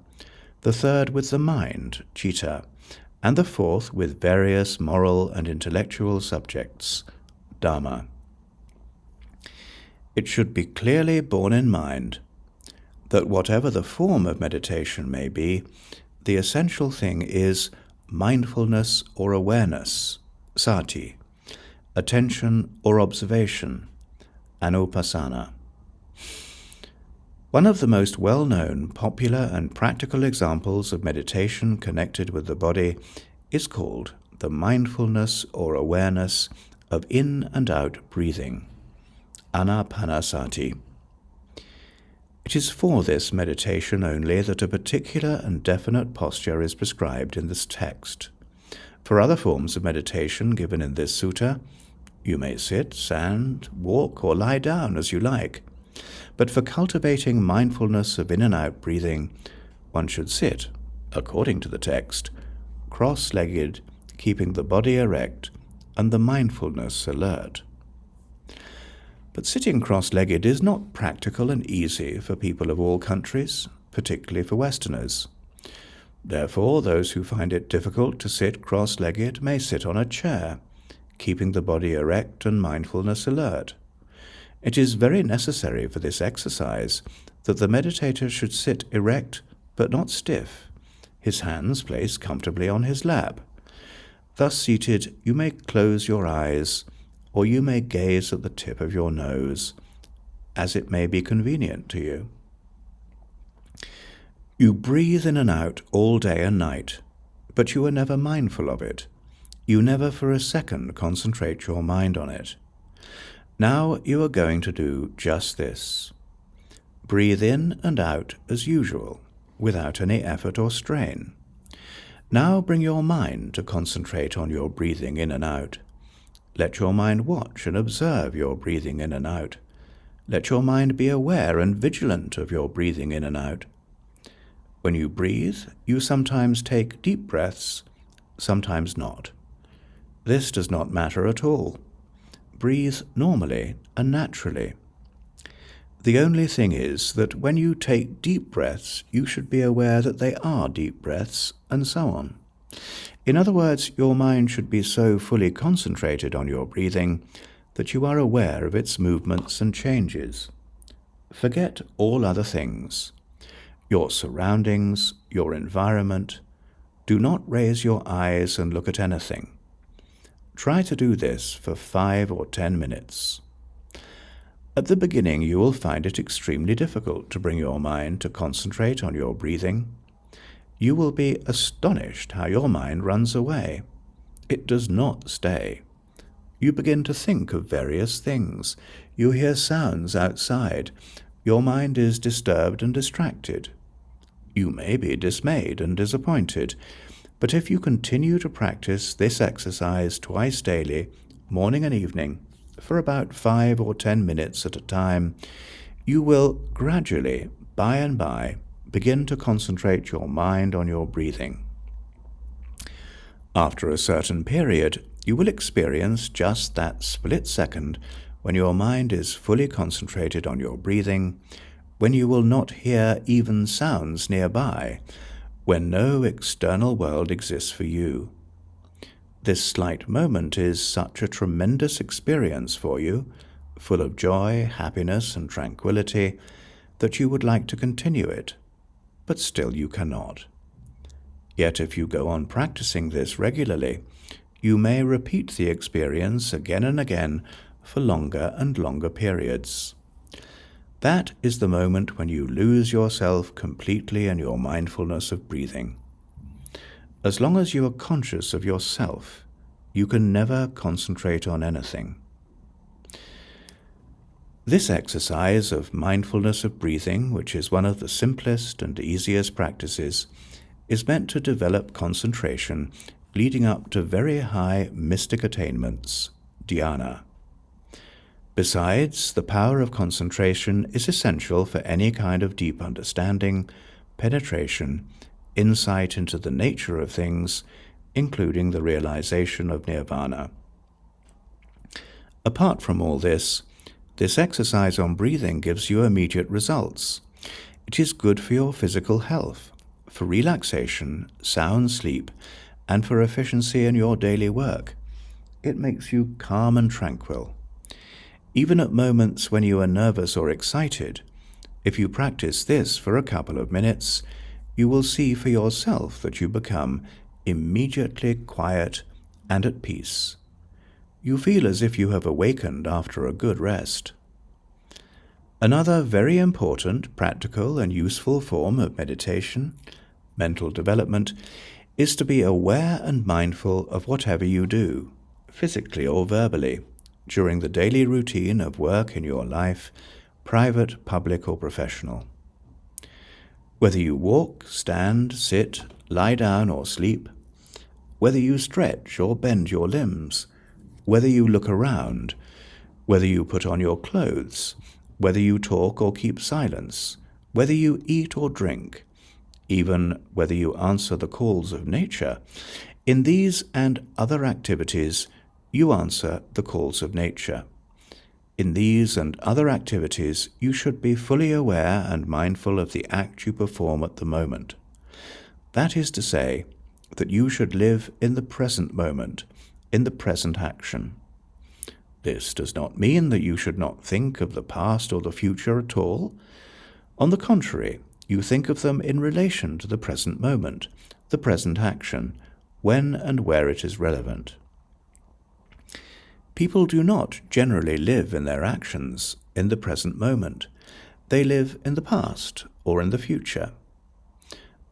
The third with the mind, citta, and the fourth with various moral and intellectual subjects, dhamma. It should be clearly borne in mind that whatever the form of meditation may be, the essential thing is mindfulness or awareness, sati, attention or observation, anupassana. One of the most well-known, popular and practical examples of meditation connected with the body is called the mindfulness or awareness of in and out breathing, anapanasati. It is for this meditation only that a particular and definite posture is prescribed in this text. For other forms of meditation given in this sutta, you may sit, stand, walk, or lie down as you like. But for cultivating mindfulness of in and out breathing, one should sit, according to the text, cross-legged, keeping the body erect and the mindfulness alert. But sitting cross-legged is not practical and easy for people of all countries, particularly for Westerners. Therefore, those who find it difficult to sit cross-legged may sit on a chair, keeping the body erect and mindfulness alert. It is very necessary for this exercise that the meditator should sit erect but not stiff, his hands placed comfortably on his lap. Thus seated, you may close your eyes, or you may gaze at the tip of your nose, as it may be convenient to you. You breathe in and out all day and night, but you are never mindful of it. You never for a second concentrate your mind on it. Now you are going to do just this. Breathe in and out as usual, without any effort or strain. Now bring your mind to concentrate on your breathing in and out. Let your mind watch and observe your breathing in and out. Let your mind be aware and vigilant of your breathing in and out. When you breathe, you sometimes take deep breaths, sometimes not. This does not matter at all. Breathe normally and naturally. The only thing is that when you take deep breaths, you should be aware that they are deep breaths, and so on. In other words, your mind should be so fully concentrated on your breathing that you are aware of its movements and changes. Forget all other things. Your surroundings, your environment. Do not raise your eyes and look at anything. Try to do this for 5 or 10 minutes. At the beginning, you will find it extremely difficult to bring your mind to concentrate on your breathing. You will be astonished how your mind runs away. It does not stay. You begin to think of various things. You hear sounds outside. Your mind is disturbed and distracted. You may be dismayed and disappointed, but if you continue to practice this exercise twice daily, morning and evening, for about 5 or 10 minutes at a time, you will gradually, by and by, begin to concentrate your mind on your breathing. After a certain period, you will experience just that split second when your mind is fully concentrated on your breathing, when you will not hear even sounds nearby, when no external world exists for you. This slight moment is such a tremendous experience for you, full of joy, happiness, and tranquility, that you would like to continue it, but still you cannot. Yet if you go on practicing this regularly, you may repeat the experience again and again for longer and longer periods. That is the moment when you lose yourself completely in your mindfulness of breathing. As long as you are conscious of yourself, you can never concentrate on anything. This exercise of mindfulness of breathing, which is one of the simplest and easiest practices, is meant to develop concentration leading up to very high mystic attainments, dhyana. Besides, the power of concentration is essential for any kind of deep understanding, penetration, insight into the nature of things, including the realization of nirvana. Apart from all this exercise on breathing gives you immediate results. It is good for your physical health, for relaxation, sound sleep, and for efficiency in your daily work. It makes you calm and tranquil. Even at moments when you are nervous or excited, if you practice this for a couple of minutes, you will see for yourself that you become immediately quiet and at peace. You feel as if you have awakened after a good rest. Another very important, practical, and useful form of meditation, mental development, is to be aware and mindful of whatever you do, physically or verbally, during the daily routine of work in your life, private, public, or professional. Whether you walk, stand, sit, lie down or sleep, whether you stretch or bend your limbs, whether you look around, whether you put on your clothes, whether you talk or keep silence, whether you eat or drink, even whether you answer the calls of nature, in these and other activities you answer the calls of nature. In these and other activities you should be fully aware and mindful of the act you perform at the moment. That is to say, that you should live in the present moment, in the present action. This does not mean that you should not think of the past or the future at all. On the contrary, you think of them in relation to the present moment, the present action, when and where it is relevant. People do not generally live in their actions in the present moment. They live in the past or in the future.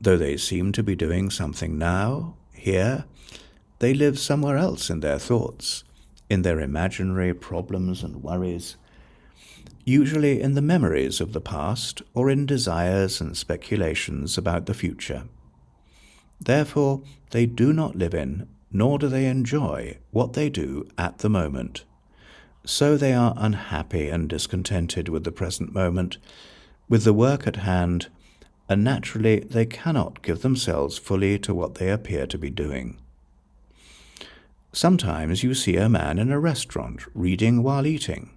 Though they seem to be doing something now, here, they live somewhere else in their thoughts, in their imaginary problems and worries, usually in the memories of the past or in desires and speculations about the future. Therefore, they do not live in, nor do they enjoy what they do at the moment. So they are unhappy and discontented with the present moment, with the work at hand, and naturally they cannot give themselves fully to what they appear to be doing. Sometimes you see a man in a restaurant reading while eating,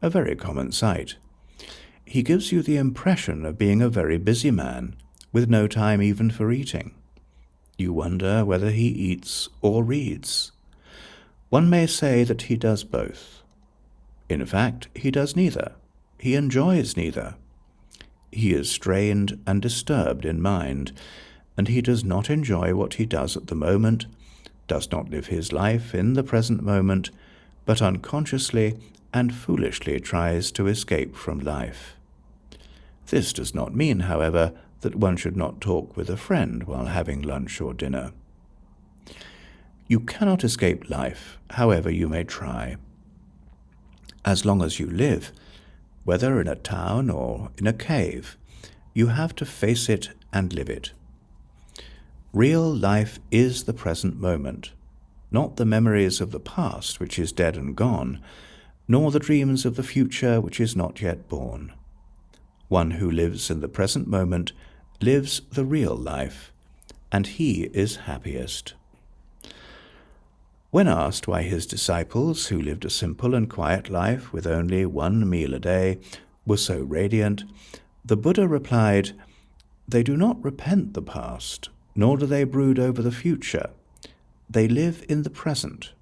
a very common sight. He gives you the impression of being a very busy man, with no time even for eating. You wonder whether he eats or reads. One may say that he does both. In fact, he does neither. He enjoys neither. He is strained and disturbed in mind, and he does not enjoy what he does at the moment, does not live his life in the present moment, but unconsciously and foolishly tries to escape from life. This does not mean, however, that one should not talk with a friend while having lunch or dinner. You cannot escape life, however you may try. As long as you live, whether in a town or in a cave, you have to face it and live it. Real life is the present moment, not the memories of the past which is dead and gone, nor the dreams of the future which is not yet born. One who lives in the present moment lives the real life, and he is happiest. When asked why his disciples, who lived a simple and quiet life with only one meal a day, were so radiant, the Buddha replied, "They do not repent the past, nor do they brood over the future. They live in the present.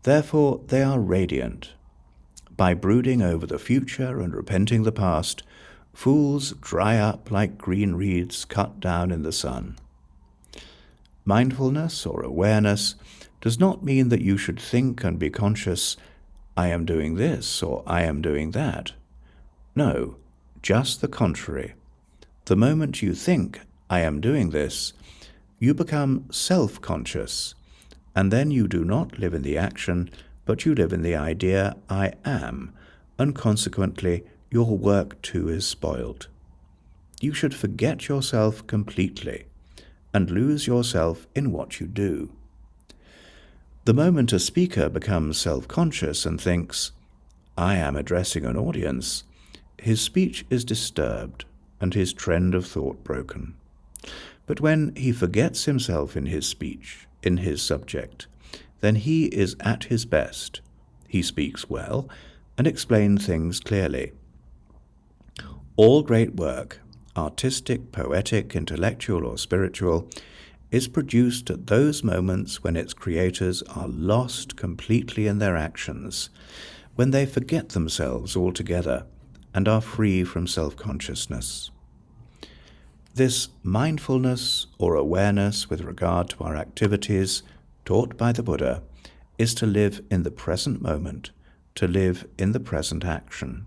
Therefore they are radiant. By brooding over the future and repenting the past, fools dry up like green reeds cut down in the sun." Mindfulness or awareness does not mean that you should think and be conscious, "I am doing this" or "I am doing that." No, just the contrary. The moment you think, "I am doing this," you become self-conscious, and then you do not live in the action, but you live in the idea, "I am," and consequently your work too is spoiled. You should forget yourself completely, and lose yourself in what you do. The moment a speaker becomes self-conscious and thinks, "I am addressing an audience," his speech is disturbed and his trend of thought broken. But when he forgets himself in his speech, in his subject, then he is at his best. He speaks well and explains things clearly. All great work, artistic, poetic, intellectual, or spiritual, is produced at those moments when its creators are lost completely in their actions, when they forget themselves altogether and are free from self-consciousness. This mindfulness or awareness with regard to our activities, taught by the Buddha, is to live in the present moment, to live in the present action.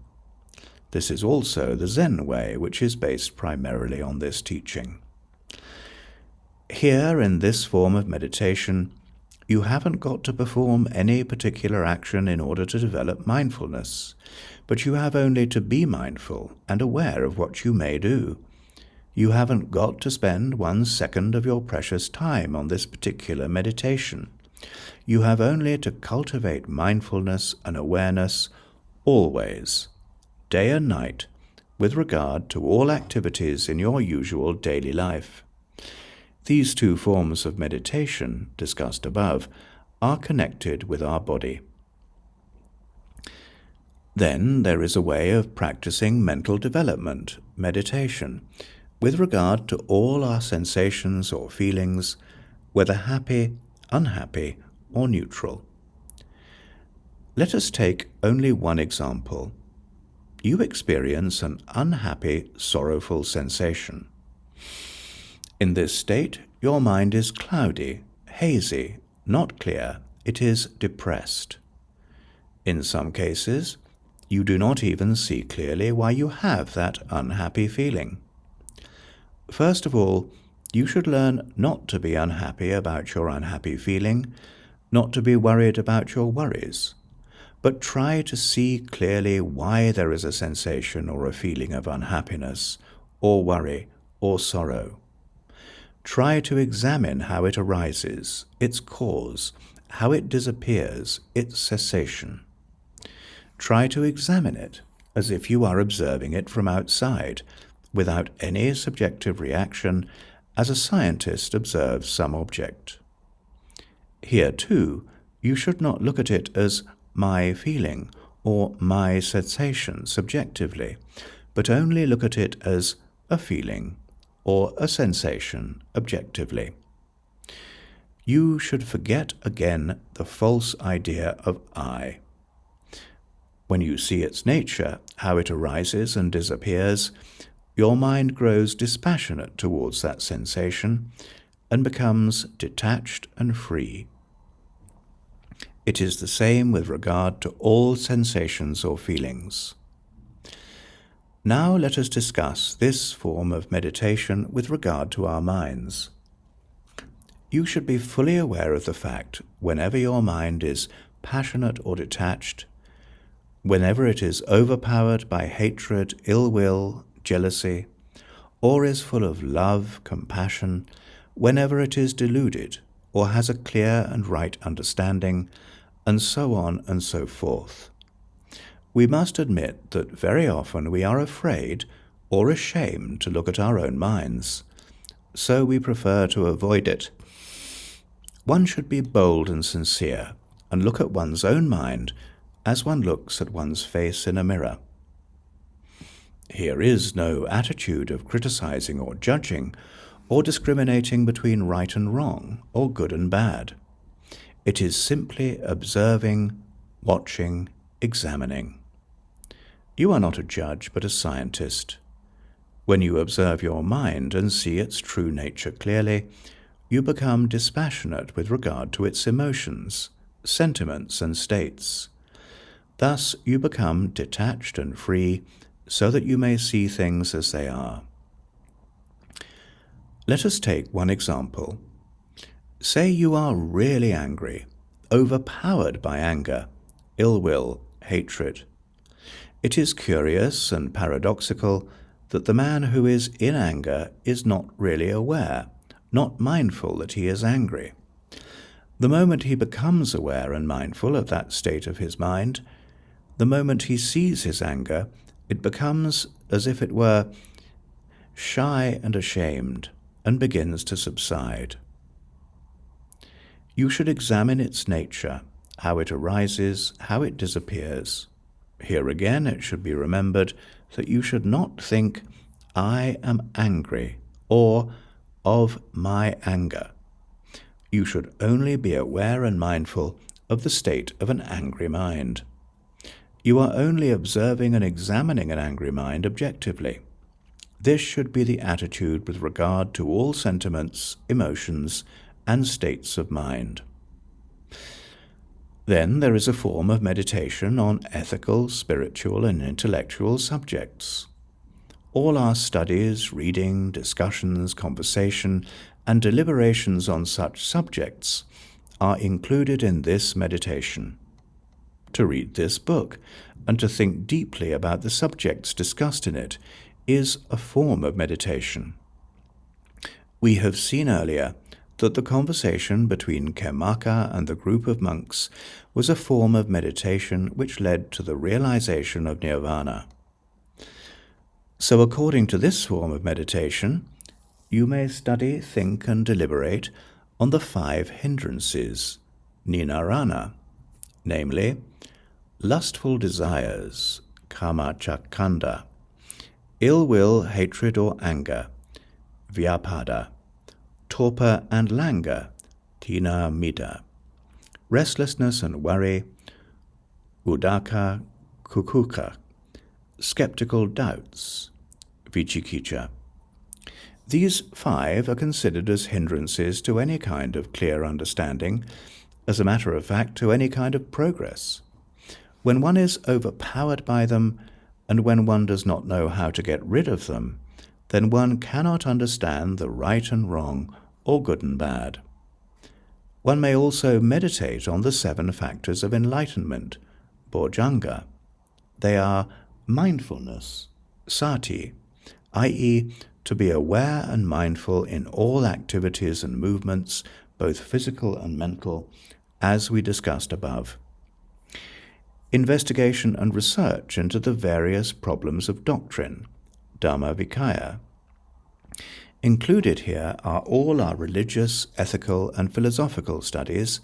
This is also the Zen way, which is based primarily on this teaching. Here, in this form of meditation, you haven't got to perform any particular action in order to develop mindfulness, but you have only to be mindful and aware of what you may do. You haven't got to spend 1 second of your precious time on this particular meditation. You have only to cultivate mindfulness and awareness always, day and night, with regard to all activities in your usual daily life. These 2 forms of meditation, discussed above, are connected with our body. Then there is a way of practicing mental development, meditation, with regard to all our sensations or feelings, whether happy, unhappy, or neutral. Let us take only one example. You experience an unhappy, sorrowful sensation. In this state, your mind is cloudy, hazy, not clear. It is depressed. In some cases, you do not even see clearly why you have that unhappy feeling. First of all, you should learn not to be unhappy about your unhappy feeling, not to be worried about your worries, but try to see clearly why there is a sensation or a feeling of unhappiness, or worry, or sorrow. Try to examine how it arises, its cause, how it disappears, its cessation. Try to examine it as if you are observing it from outside, without any subjective reaction, as a scientist observes some object. Here, too, you should not look at it as my feeling or my sensation subjectively, but only look at it as a feeling or a sensation objectively. You should forget again the false idea of I. When you see its nature, how it arises and disappears, your mind grows dispassionate towards that sensation and becomes detached and free. It is the same with regard to all sensations or feelings. Now let us discuss this form of meditation with regard to our minds. You should be fully aware of the fact, whenever your mind is passionate or detached, whenever it is overpowered by hatred, ill will, jealousy, or is full of love, compassion, whenever it is deluded, or has a clear and right understanding, and so on and so forth. We must admit that very often we are afraid or ashamed to look at our own minds, so we prefer to avoid it. One should be bold and sincere, and look at one's own mind as one looks at one's face in a mirror. Here is no attitude of criticizing or judging, or discriminating between right and wrong, or good and bad. It is simply observing, watching, examining. You are not a judge, but a scientist. When you observe your mind and see its true nature clearly, you become dispassionate with regard to its emotions, sentiments, and states. Thus you become detached and free, so that you may see things as they are. Let us take one example. Say you are really angry, overpowered by anger, ill will, hatred. It is curious and paradoxical that the man who is in anger is not really aware, not mindful that he is angry. The moment he becomes aware and mindful of that state of his mind, the moment he sees his anger, it becomes as if it were shy and ashamed, and begins to subside. You should examine its nature, how it arises, how it disappears. Here again it should be remembered that you should not think, I am angry, or of my anger. You should only be aware and mindful of the state of an angry mind. You are only observing and examining an angry mind objectively. This should be the attitude with regard to all sentiments, emotions, and states of mind. Then there is a form of meditation on ethical, spiritual, and intellectual subjects. All our studies, reading, discussions, conversation, and deliberations on such subjects are included in this meditation. To read this book and to think deeply about the subjects discussed in it is a form of meditation. We have seen earlier that the conversation between Kemaka and the group of monks was a form of meditation which led to the realization of nirvana. So according to this form of meditation, you may study, think, and deliberate on the 5 hindrances, ninarana, namely, lustful desires, kamachakanda, ill will, hatred, or anger, vyapada, torpor and languor, tina mida, restlessness and worry, udaka kukuka, skeptical doubts, vichikicha. These 5 are considered as hindrances to any kind of clear understanding, as a matter of fact, to any kind of progress. When one is overpowered by them, and when one does not know how to get rid of them, then one cannot understand the right and wrong, or good and bad. One may also meditate on the 7 factors of enlightenment, bojjhanga. They are mindfulness, sati, i.e., to be aware and mindful in all activities and movements, both physical and mental, as we discussed above. Investigation and research into the various problems of doctrine, Dhammavikaya. Included here are all our religious, ethical, and philosophical studies,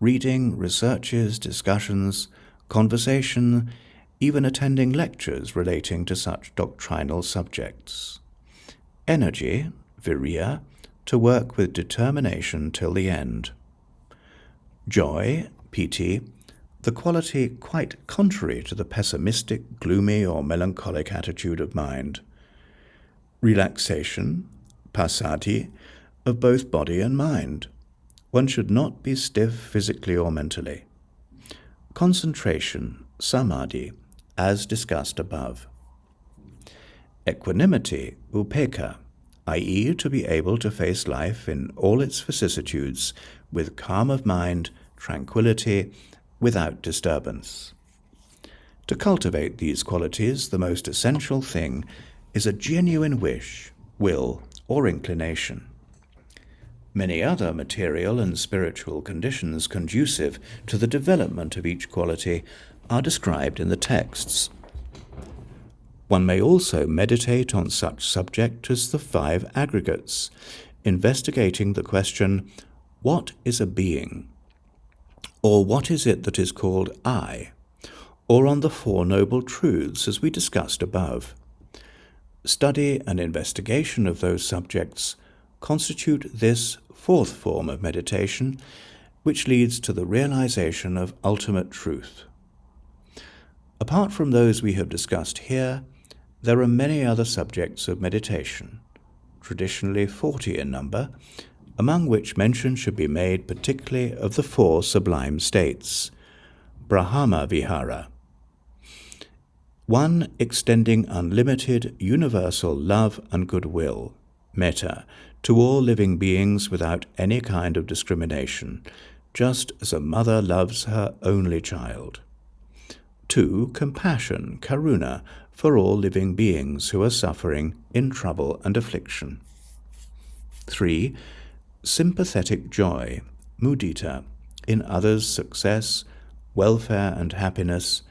reading, researches, discussions, conversation, even attending lectures relating to such doctrinal subjects. Energy, viriya, to work with determination till the end. Joy, piti, the quality quite contrary to the pessimistic, gloomy, or melancholic attitude of mind. Relaxation, passaddhi, of both body and mind. One should not be stiff physically or mentally. Concentration, samadhi, as discussed above. Equanimity, upekkha, i.e., to be able to face life in all its vicissitudes with calm of mind, tranquility, without disturbance. To cultivate these qualities, the most essential thing is a genuine wish, will, or inclination. Many other material and spiritual conditions conducive to the development of each quality are described in the texts. One may also meditate on such subject as the 5 aggregates, investigating the question, what is a being? Or what is it that is called I? Or on the 4 Noble Truths, as we discussed above. Study and investigation of those subjects constitute this 4th form of meditation, which leads to the realization of ultimate truth. Apart from those we have discussed here, there are many other subjects of meditation, traditionally 40 in number, among which mention should be made particularly of the 4 sublime states, Brahma Vihara. 1 extending unlimited, universal love and goodwill, metta, to all living beings without any kind of discrimination, just as a mother loves her only child. 2 compassion, karuna, for all living beings who are suffering in trouble and affliction. 3 sympathetic joy, mudita, in others' success, welfare and happiness.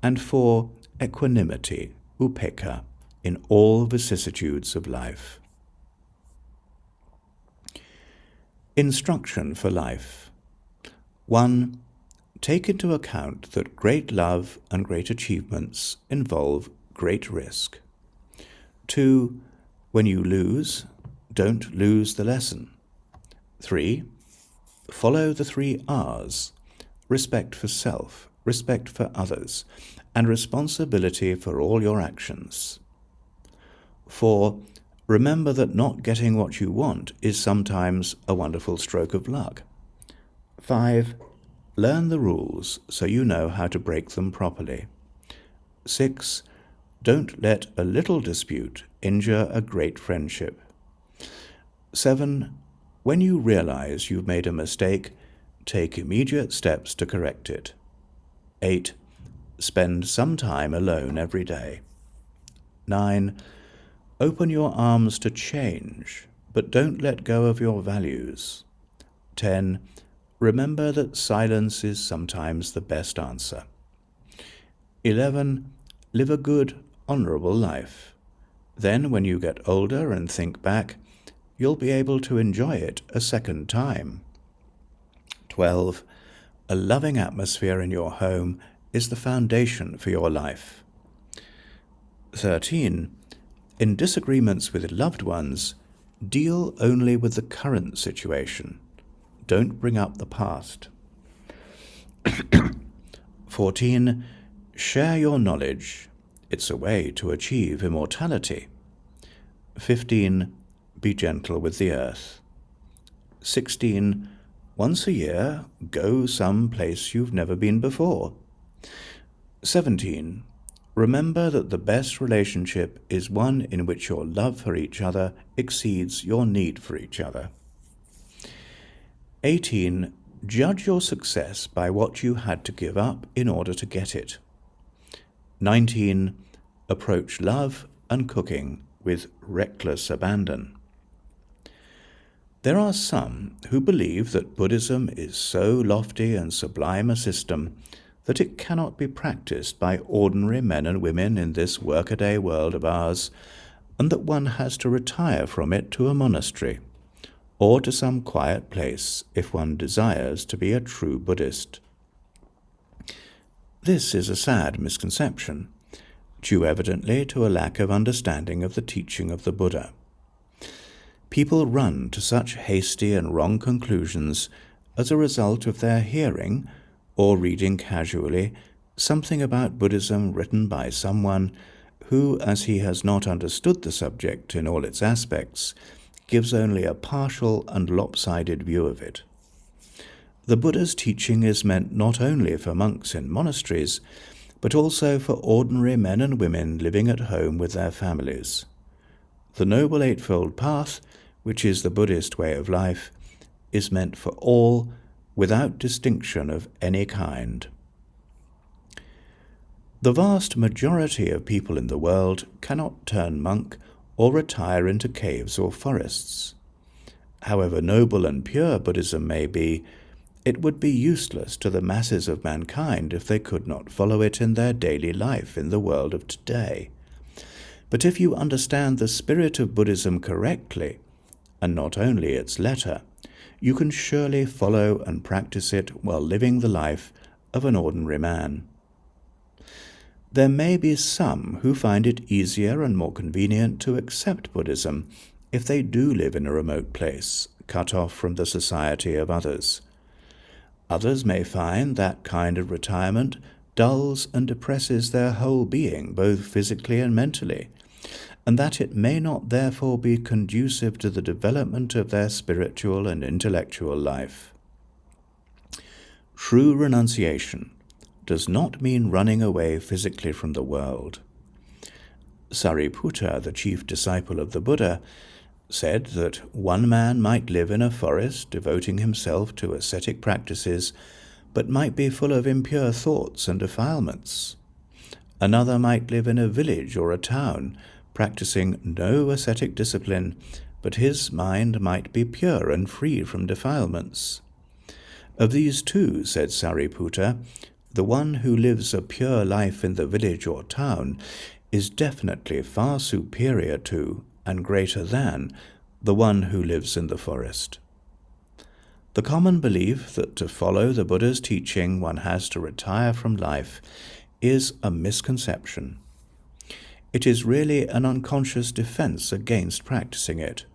And 4 equanimity, upekkha, in all vicissitudes of life. Instruction for life. 1. Take into account that great love and great achievements involve great risk. 2. When you lose, don't lose the lesson. 3. Follow the 3 R's, respect for self, respect for others, and responsibility for all your actions. 4. Remember that not getting what you want is sometimes a wonderful stroke of luck. 5. Learn the rules so you know how to break them properly. 6. Don't let a little dispute injure a great friendship. 7. When you realize you've made a mistake, take immediate steps to correct it. 8. Spend some time alone every day. 9. Open your arms to change, but don't let go of your values. 10. Remember that silence is sometimes the best answer. 11. Live a good, honourable life. Then, when you get older and think back, you'll be able to enjoy it a second time. 12. A loving atmosphere in your home is the foundation for your life. 13. In disagreements with loved ones, deal only with the current situation. Don't bring up the past. 14. Share your knowledge. It's a way to achieve immortality. 15. Be gentle with the earth. 16. Once a year, go some place you've never been before. 17. Remember that the best relationship is one in which your love for each other exceeds your need for each other. 18. Judge your success by what you had to give up in order to get it. 19. Approach love and cooking with reckless abandon. There are some who believe that Buddhism is so lofty and sublime a system that it cannot be practiced by ordinary men and women in this workaday world of ours, and that one has to retire from it to a monastery, or to some quiet place if one desires to be a true Buddhist. This is a sad misconception, due evidently to a lack of understanding of the teaching of the Buddha. People run to such hasty and wrong conclusions as a result of their hearing, or reading casually, something about Buddhism written by someone who, as he has not understood the subject in all its aspects, gives only a partial and lopsided view of it. The Buddha's teaching is meant not only for monks in monasteries, but also for ordinary men and women living at home with their families. The Noble Eightfold Path, which is the Buddhist way of life, is meant for all, without distinction of any kind. The vast majority of people in the world cannot turn monk or retire into caves or forests. However noble and pure Buddhism may be, it would be useless to the masses of mankind if they could not follow it in their daily life in the world of today. But if you understand the spirit of Buddhism correctly, and not only its letter, you can surely follow and practice it while living the life of an ordinary man. There may be some who find it easier and more convenient to accept Buddhism if they do live in a remote place, cut off from the society of others. Others may find that kind of retirement dulls and depresses their whole being, both physically and mentally, and that it may not therefore be conducive to the development of their spiritual and intellectual life. True renunciation does not mean running away physically from the world. Sariputta, the chief disciple of the Buddha, said that one man might live in a forest devoting himself to ascetic practices, but might be full of impure thoughts and defilements. Another might live in a village or a town, practicing no ascetic discipline, but his mind might be pure and free from defilements. Of these two, said Sariputta, the one who lives a pure life in the village or town is definitely far superior to and greater than the one who lives in the forest. The common belief that to follow the Buddha's teaching one has to retire from life is a misconception. It is really an unconscious defense against practicing it.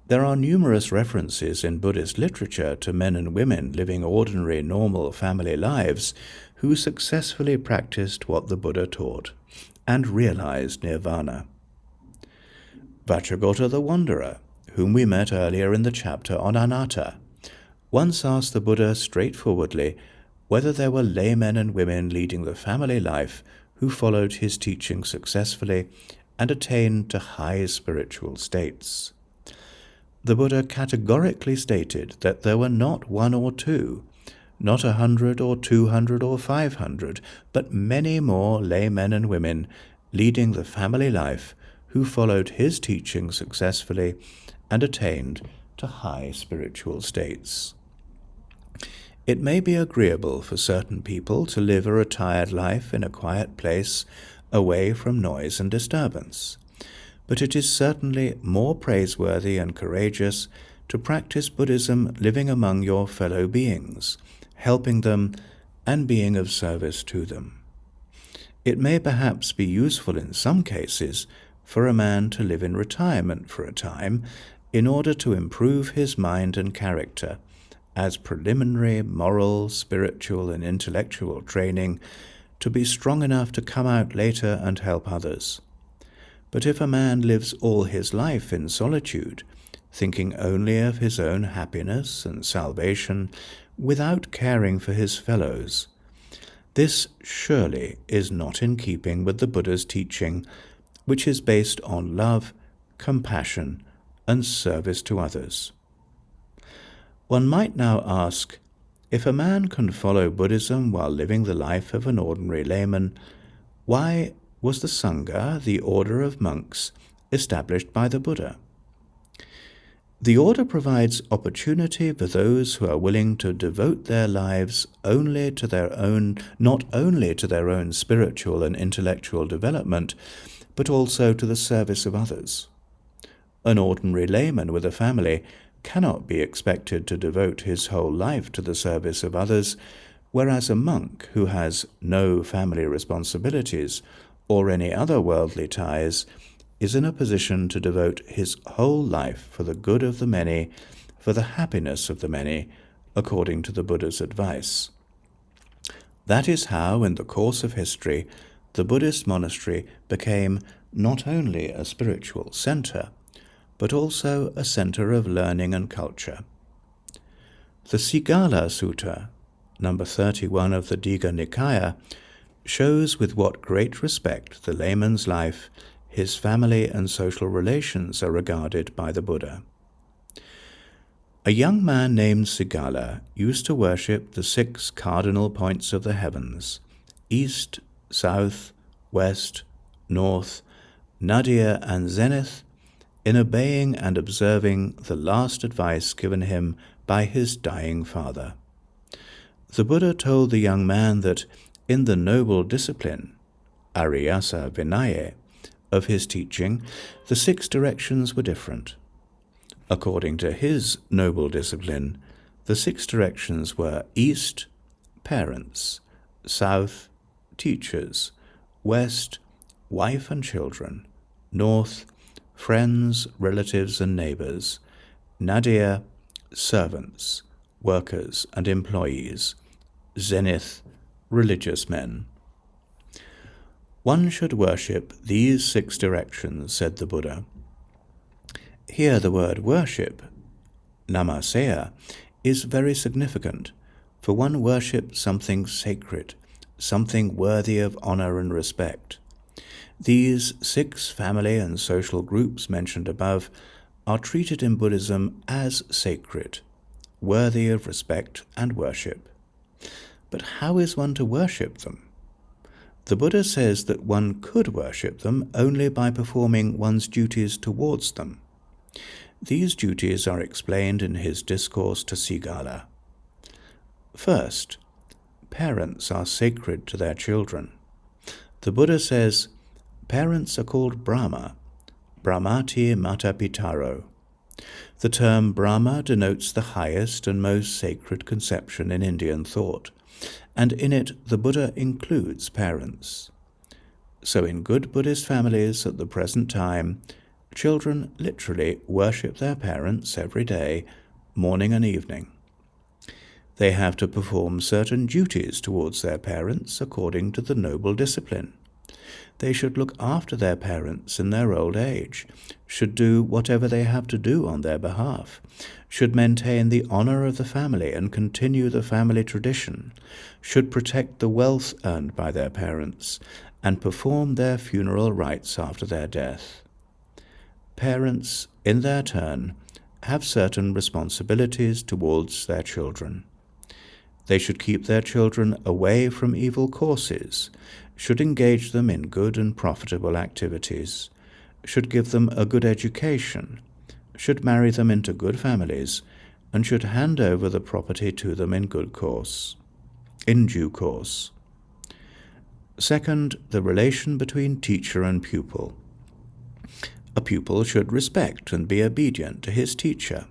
There are numerous references in Buddhist literature to men and women living ordinary, normal family lives who successfully practiced what the Buddha taught and realized nirvana. Vajragota the Wanderer, whom we met earlier in the chapter on anatta, once asked the Buddha straightforwardly whether there were laymen and women leading the family life who followed his teaching successfully and attained to high spiritual states. The Buddha categorically stated that there were not one or two, not 100 or 200 or 500, but many more laymen and women leading the family life who followed his teaching successfully and attained to high spiritual states. It may be agreeable for certain people to live a retired life in a quiet place, away from noise and disturbance, but it is certainly more praiseworthy and courageous to practice Buddhism living among your fellow beings, helping them and being of service to them. It may perhaps be useful in some cases for a man to live in retirement for a time in order to improve his mind and character, as preliminary moral, spiritual, and intellectual training to be strong enough to come out later and help others. But if a man lives all his life in solitude, thinking only of his own happiness and salvation without caring for his fellows, this surely is not in keeping with the Buddha's teaching, which is based on love, compassion, and service to others. One might now ask, if a man can follow Buddhism while living the life of an ordinary layman, why was the Sangha, the order of monks, established by the Buddha? The order provides opportunity for those who are willing to devote their lives not only to their own spiritual and intellectual development, but also to the service of others. An ordinary layman with a family cannot be expected to devote his whole life to the service of others, whereas a monk who has no family responsibilities or any other worldly ties is in a position to devote his whole life for the good of the many, for the happiness of the many, according to the Buddha's advice. That is how, in the course of history, the Buddhist monastery became not only a spiritual center, but also a center of learning and culture. The Sigala Sutta, number 31 of the Digha Nikaya, shows with what great respect the layman's life, his family and social relations are regarded by the Buddha. A young man named Sigala used to worship the 6 cardinal points of the heavens, east, south, west, north, nadir and zenith, in obeying and observing the last advice given him by his dying father. The Buddha told the young man that in the noble discipline, Ariyasa Vinaya, of his teaching, the 6 directions were different. According to his noble discipline, the 6 directions were east, parents, south, teachers, west, wife and children, north, friends, relatives and neighbors, nadir, servants, workers and employees, zenith, religious men. One should worship these 6 directions, said the Buddha. Here the word worship, namaseya, is very significant, for one worships something sacred, something worthy of honor and respect. These 6 family and social groups mentioned above are treated in Buddhism as sacred, worthy of respect and worship. But how is one to worship them? The Buddha says that one could worship them only by performing one's duties towards them. These duties are explained in his discourse to Sigala. First, parents are sacred to their children. The Buddha says, parents are called Brahma, Brahmati Mata Pitaro. The term Brahma denotes the highest and most sacred conception in Indian thought, and in it the Buddha includes parents. So in good Buddhist families at the present time, children literally worship their parents every day, morning and evening. They have to perform certain duties towards their parents according to the noble discipline. They should look after their parents in their old age, should do whatever they have to do on their behalf, should maintain the honor of the family and continue the family tradition, should protect the wealth earned by their parents, and perform their funeral rites after their death. Parents, in their turn, have certain responsibilities towards their children. They should keep their children away from evil courses, should engage them in good and profitable activities, should give them a good education, should marry them into good families, and should hand over the property to them in due course. Second, the relation between teacher and pupil. A pupil should respect and be obedient to his teacher,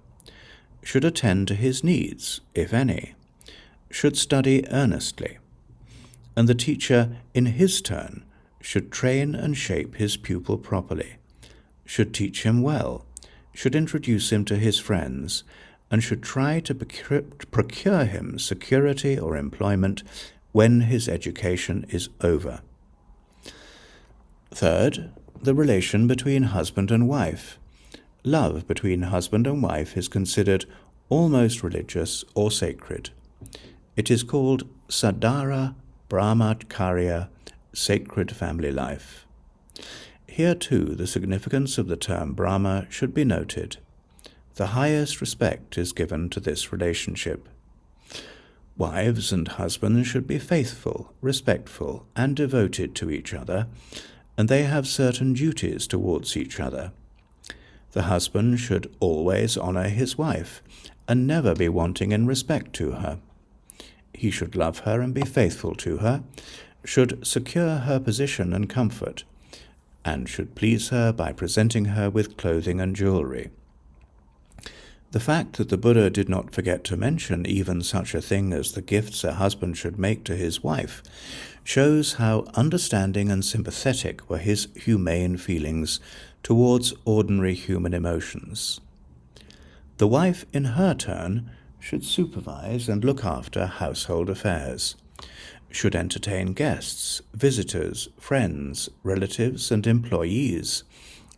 should attend to his needs, if any, should study earnestly, and the teacher, in his turn, should train and shape his pupil properly, should teach him well, should introduce him to his friends, and should try to procure him security or employment when his education is over. Third, the relation between husband and wife. Love between husband and wife is considered almost religious or sacred. It is called Sadhara Brahmacharya, sacred family life. Here too the significance of the term Brahma should be noted. The highest respect is given to this relationship. Wives and husbands should be faithful, respectful, and devoted to each other, and they have certain duties towards each other. The husband should always honor his wife, and never be wanting in respect to her. He should love her and be faithful to her, should secure her position and comfort, and should please her by presenting her with clothing and jewelry. The fact that the Buddha did not forget to mention even such a thing as the gifts a husband should make to his wife shows how understanding and sympathetic were his humane feelings towards ordinary human emotions. The wife, in her turn, should supervise and look after household affairs, should entertain guests, visitors, friends, relatives, and employees,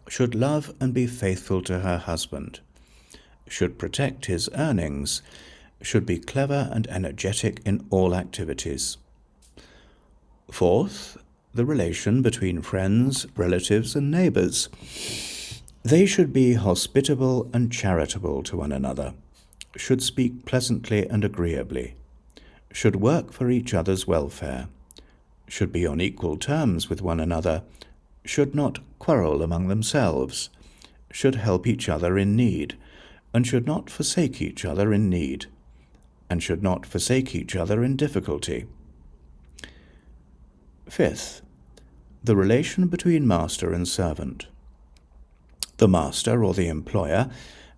should love and be faithful to her husband, should protect his earnings, should be clever and energetic in all activities. Fourth, the relation between friends, relatives, and neighbors. They should be hospitable and charitable to one another, should speak pleasantly and agreeably, should work for each other's welfare, should be on equal terms with one another, should not quarrel among themselves, should help each other in need, and should not forsake each other in need, and should not forsake each other in difficulty. Fifth, the relation between master and servant. The master or the employer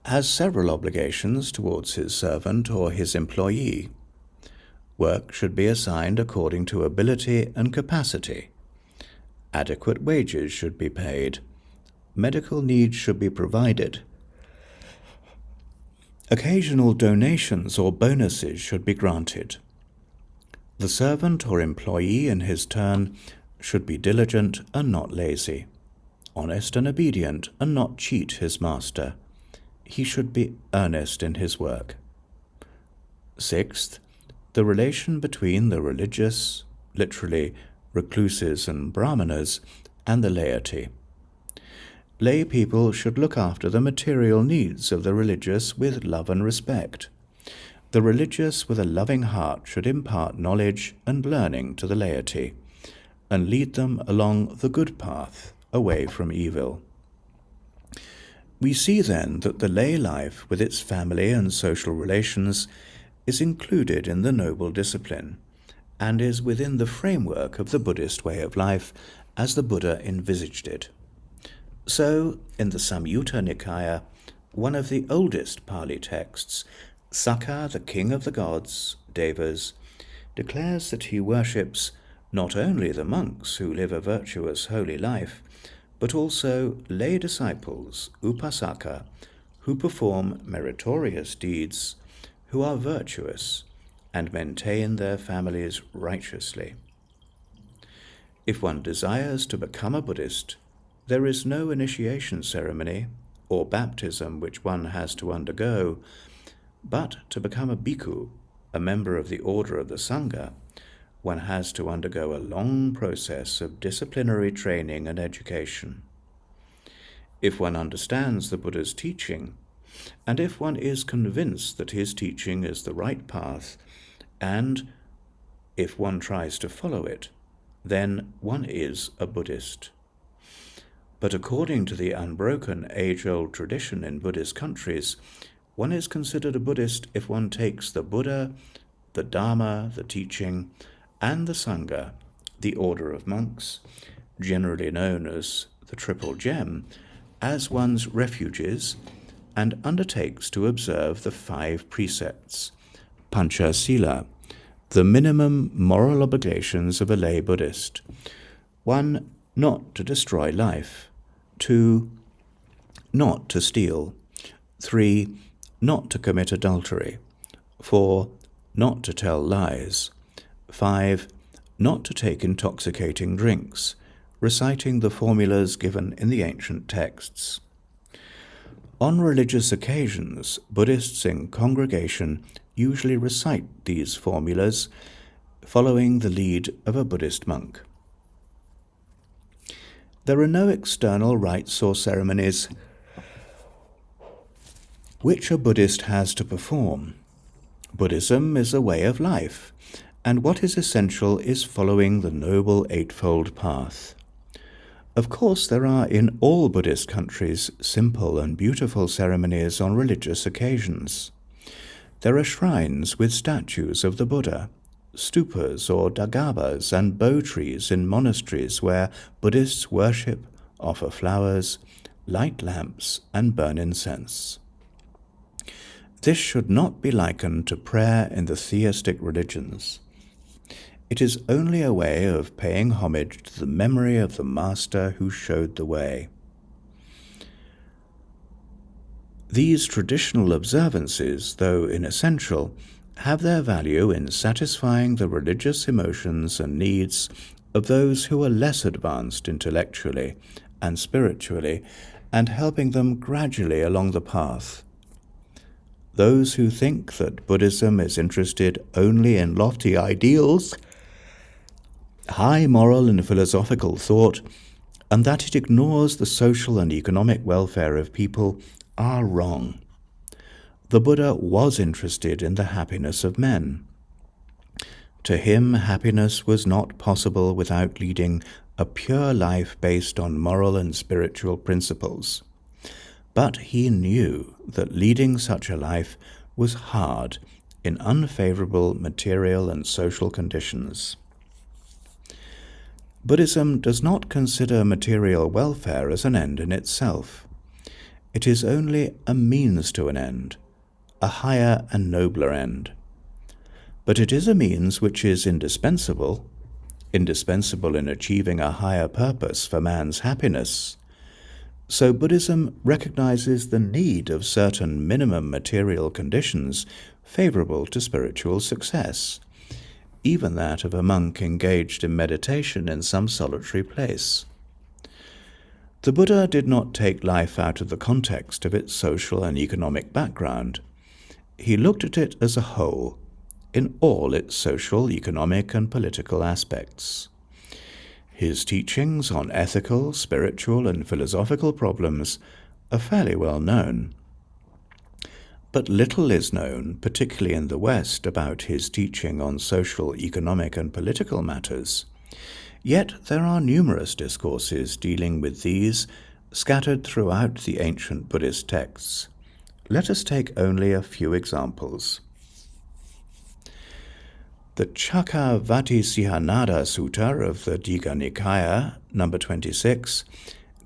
has several obligations towards his servant or his employee. Work should be assigned according to ability and capacity. Adequate wages should be paid. Medical needs should be provided. Occasional donations or bonuses should be granted. The servant or employee, in his turn, should be diligent and not lazy, honest and obedient, and not cheat his master. He should be earnest in his work. Sixth, the relation between the religious, literally recluses and brahmanas, and the laity. Lay people should look after the material needs of the religious with love and respect. The religious with a loving heart should impart knowledge and learning to the laity, and lead them along the good path, away from evil. We see then that the lay life, with its family and social relations, is included in the noble discipline, and is within the framework of the Buddhist way of life as the Buddha envisaged it. So, in the Samyutta Nikaya, one of the oldest Pali texts, Sakka, the king of the gods, Devas, declares that he worships not only the monks who live a virtuous holy life, but also lay disciples, upasaka, who perform meritorious deeds, who are virtuous, and maintain their families righteously. If one desires to become a Buddhist, there is no initiation ceremony or baptism which one has to undergo, but to become a bhikkhu, a member of the order of the Sangha, one has to undergo a long process of disciplinary training and education. If one understands the Buddha's teaching, and if one is convinced that his teaching is the right path, and if one tries to follow it, then one is a Buddhist. But according to the unbroken age-old tradition in Buddhist countries, one is considered a Buddhist if one takes the Buddha, the Dharma, the teaching, and the Sangha, the order of monks, generally known as the Triple Gem, as one's refuges, and undertakes to observe the 5 precepts, Pancha Sila, the minimum moral obligations of a lay Buddhist. 1. Not to destroy life. 2. Not to steal. 3. Not to commit adultery. 4. Not to tell lies. 5. Not to take intoxicating drinks, reciting the formulas given in the ancient texts. On religious occasions, Buddhists in congregation usually recite these formulas, following the lead of a Buddhist monk. There are no external rites or ceremonies which a Buddhist has to perform. Buddhism is a way of life, and what is essential is following the Noble Eightfold Path. Of course, there are in all Buddhist countries simple and beautiful ceremonies on religious occasions. There are shrines with statues of the Buddha, stupas or dagabas and bo trees in monasteries where Buddhists worship, offer flowers, light lamps, and burn incense. This should not be likened to prayer in the theistic religions. It is only a way of paying homage to the memory of the Master who showed the way. These traditional observances, though inessential, have their value in satisfying the religious emotions and needs of those who are less advanced intellectually and spiritually, and helping them gradually along the path. Those who think that Buddhism is interested only in lofty ideals, high moral and philosophical thought, and that it ignores the social and economic welfare of people, are wrong. The Buddha was interested in the happiness of men. To him, happiness was not possible without leading a pure life based on moral and spiritual principles. But he knew that leading such a life was hard in unfavorable material and social conditions. Buddhism does not consider material welfare as an end in itself. It is only a means to an end, a higher and nobler end. But it is a means which is indispensable in achieving a higher purpose for man's happiness. So Buddhism recognizes the need of certain minimum material conditions favorable to spiritual success, even that of a monk engaged in meditation in some solitary place. The Buddha did not take life out of the context of its social and economic background. He looked at it as a whole, in all its social, economic, and political aspects. His teachings on ethical, spiritual, and philosophical problems are fairly well known. But little is known, particularly in the West, about his teaching on social, economic, and political matters. Yet there are numerous discourses dealing with these scattered throughout the ancient Buddhist texts. Let us take only a few examples. The Chakkavatisihānāda Sutta of the Digha Nikaya, number 26,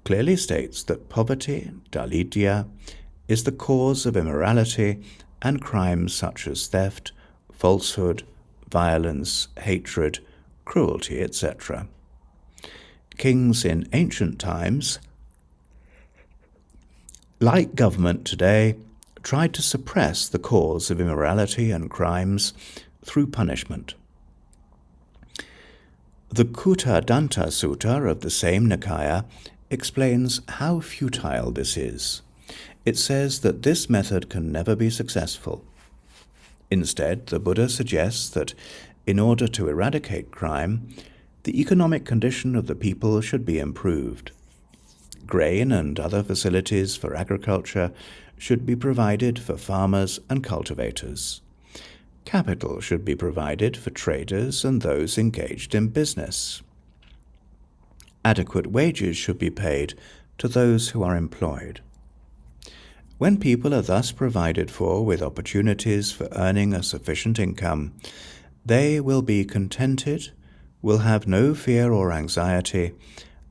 clearly states that poverty, dalidya, is the cause of immorality and crimes such as theft, falsehood, violence, hatred, cruelty, etc. Kings in ancient times, like government today, tried to suppress the cause of immorality and crimes through punishment. The Kuttadanta Sutta of the same Nikaya explains how futile this is. It says that this method can never be successful. Instead, the Buddha suggests that in order to eradicate crime, the economic condition of the people should be improved. Grain and other facilities for agriculture should be provided for farmers and cultivators. Capital should be provided for traders and those engaged in business. Adequate wages should be paid to those who are employed. When people are thus provided for with opportunities for earning a sufficient income, they will be contented, will have no fear or anxiety,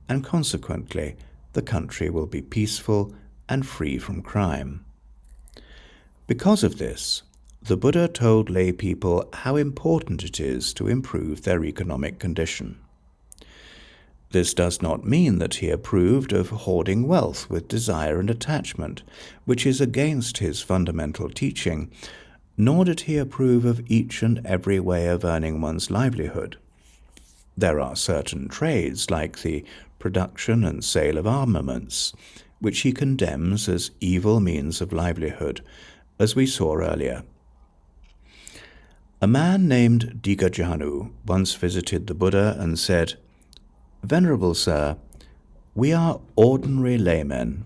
and consequently the country will be peaceful and free from crime. Because of this, the Buddha told lay people how important it is to improve their economic condition. This does not mean that he approved of hoarding wealth with desire and attachment, which is against his fundamental teaching, nor did he approve of each and every way of earning one's livelihood. There are certain trades, like the production and sale of armaments, which he condemns as evil means of livelihood, as we saw earlier. A man named Digajanu once visited the Buddha and said, "Venerable Sir, we are ordinary laymen,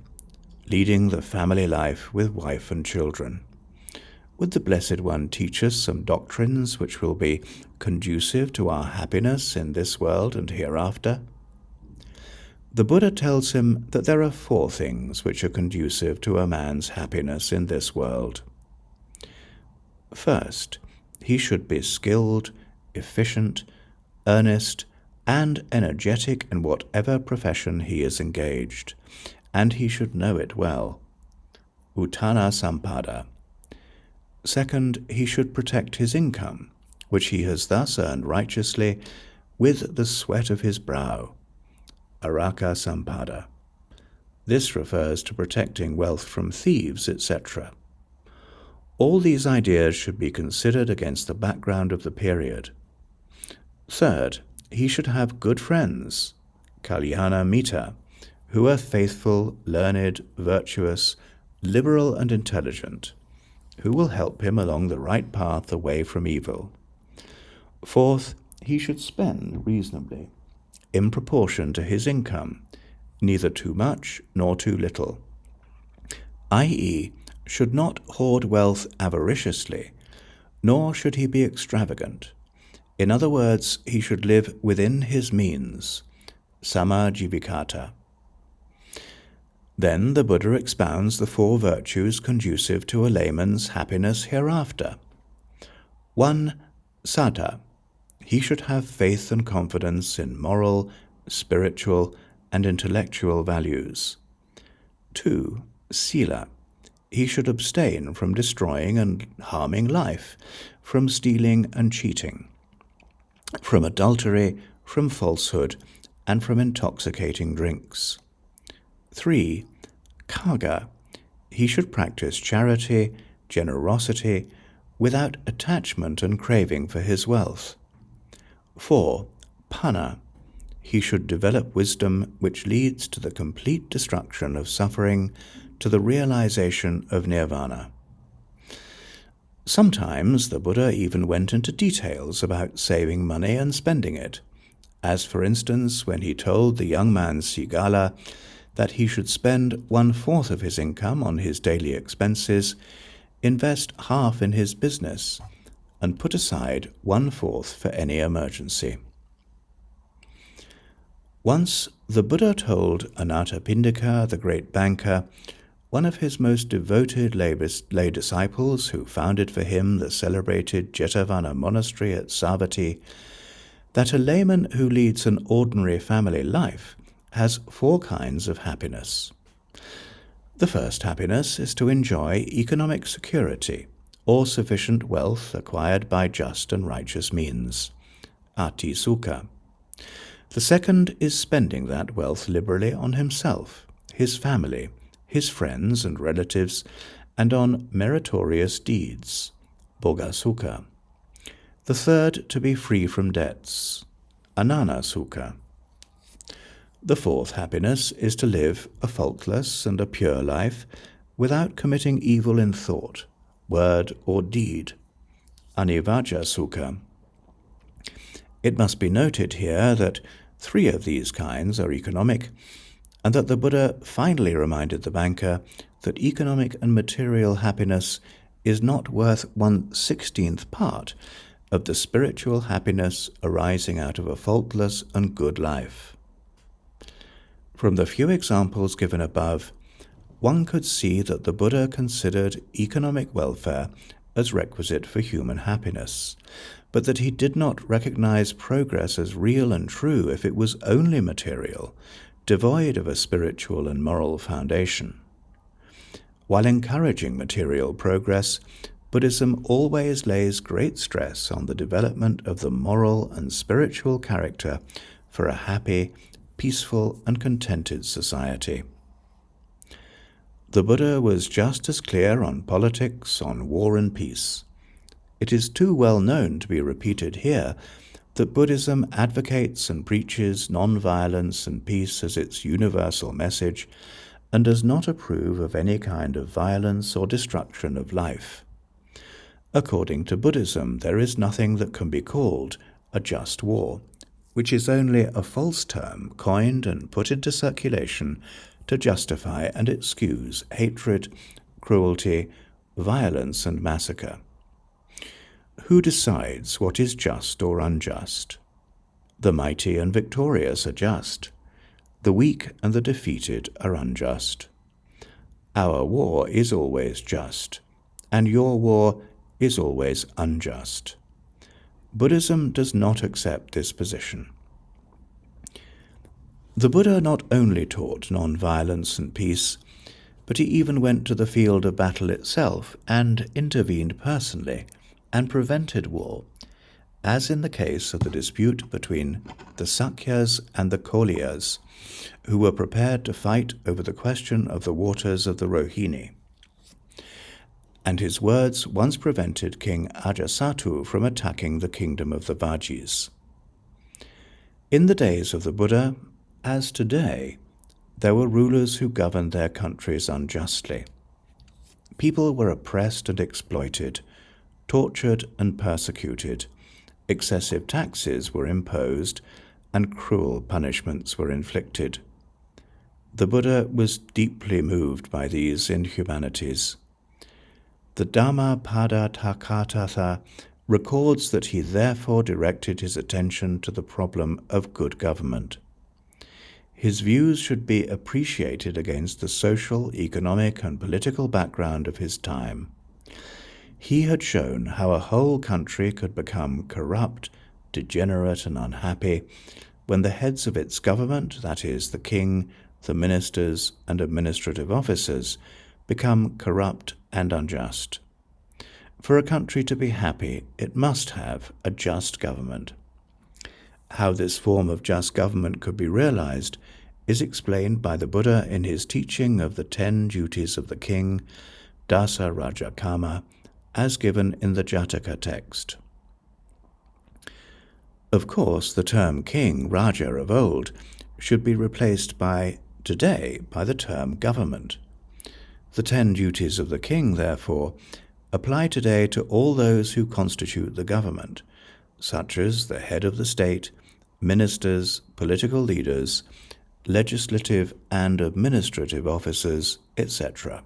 leading the family life with wife and children. Would the Blessed One teach us some doctrines which will be conducive to our happiness in this world and hereafter?" The Buddha tells him that there are 4 things which are conducive to a man's happiness in this world. First, he should be skilled, efficient, earnest, and energetic in whatever profession he is engaged, and he should know it well. Uttana sampada. Second, he should protect his income, which he has thus earned righteously, with the sweat of his brow. Araka sampada. This refers to protecting wealth from thieves, etc. All these ideas should be considered against the background of the period. Third, he should have good friends, kalyana mita, who are faithful, learned, virtuous, liberal and intelligent, who will help him along the right path away from evil. Fourth, he should spend reasonably, in proportion to his income, neither too much nor too little, i.e., should not hoard wealth avariciously, nor should he be extravagant. In other words, he should live within his means, samajjivikata. Then the Buddha expounds the 4 virtues conducive to a layman's happiness hereafter. 1. Saddha. He should have faith and confidence in moral, spiritual, and intellectual values. 2. Sila. He should abstain from destroying and harming life, from stealing and cheating, from adultery, from falsehood, and from intoxicating drinks. 3. Khaga. He should practice charity, generosity, without attachment and craving for his wealth. 4. Panna. He should develop wisdom which leads to the complete destruction of suffering, to the realization of nirvana. Sometimes the Buddha even went into details about saving money and spending it, as for instance when he told the young man Sigala that he should spend 1/4 of his income on his daily expenses, invest half in his business, and put aside 1/4 for any emergency. Once the Buddha told Anathapindika, the great banker, one of his most devoted lay disciples who founded for him the celebrated Jetavana monastery at Savatthi, that a layman who leads an ordinary family life has 4 kinds of happiness. The first happiness is to enjoy economic security, or sufficient wealth acquired by just and righteous means, ati sukha. The second is spending that wealth liberally on himself, his family, his friends and relatives, and on meritorious deeds, bhoga sukha. The third to be free from debts, anana sukha. The fourth happiness is to live a faultless and a pure life without committing evil in thought, word, or deed, anivajja sukha. It must be noted here that 3 of these kinds are economic, and that the Buddha finally reminded the banker that economic and material happiness is not worth 1/16th part of the spiritual happiness arising out of a faultless and good life. From the few examples given above, one could see that the Buddha considered economic welfare as requisite for human happiness, but that he did not recognize progress as real and true if it was only material, devoid of a spiritual and moral foundation. While encouraging material progress, Buddhism always lays great stress on the development of the moral and spiritual character for a happy, peaceful, and contented society. The Buddha was just as clear on politics, on war and peace. It is too well known to be repeated here that Buddhism advocates and preaches non-violence and peace as its universal message, and does not approve of any kind of violence or destruction of life. According to Buddhism, there is nothing that can be called a just war, which is only a false term coined and put into circulation to justify and excuse hatred, cruelty, violence, and massacre. Who decides what is just or unjust? The mighty and victorious are just. The weak and the defeated are unjust. Our war is always just, and your war is always unjust. Buddhism does not accept this position. The Buddha not only taught non-violence and peace, but he even went to the field of battle itself and intervened personally and prevented war, as in the case of the dispute between the Sakyas and the Koliyas, who were prepared to fight over the question of the waters of the Rohini. And his words once prevented King Ajatasattu from attacking the kingdom of the Vajis. In the days of the Buddha, as today, there were rulers who governed their countries unjustly. People were oppressed and exploited, tortured and persecuted, excessive taxes were imposed, and cruel punishments were inflicted. The Buddha was deeply moved by these inhumanities. The Dhammapada Takatatha records that he therefore directed his attention to the problem of good government. His views should be appreciated against the social, economic, and political background of his time. He had shown how a whole country could become corrupt, degenerate, and unhappy when the heads of its government, that is, the king, the ministers, and administrative officers, become corrupt and unjust. For a country to be happy, it must have a just government. How this form of just government could be realized is explained by the Buddha in his teaching of the 10 duties of the king, Dasa Rajakama, as given in the Jataka text. Of course, the term king, Raja of old, should be replaced today by the term government. The 10 duties of the king, therefore, apply today to all those who constitute the government, such as the head of the state, ministers, political leaders, legislative and administrative officers, etc.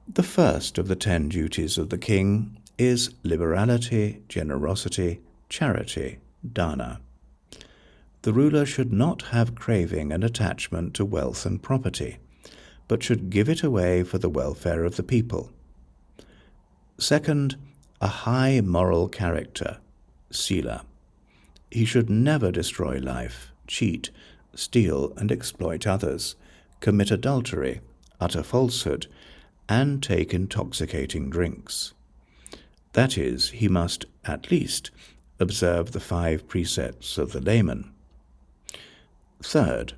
The first of the 10 duties of the king is liberality, generosity, charity, dana. The ruler should not have craving and attachment to wealth and property, but should give it away for the welfare of the people. Second, a high moral character, sila. He should never destroy life, cheat, steal and exploit others, commit adultery, utter falsehood, and take intoxicating drinks. That is, he must, at least, observe the 5 precepts of the layman. Third,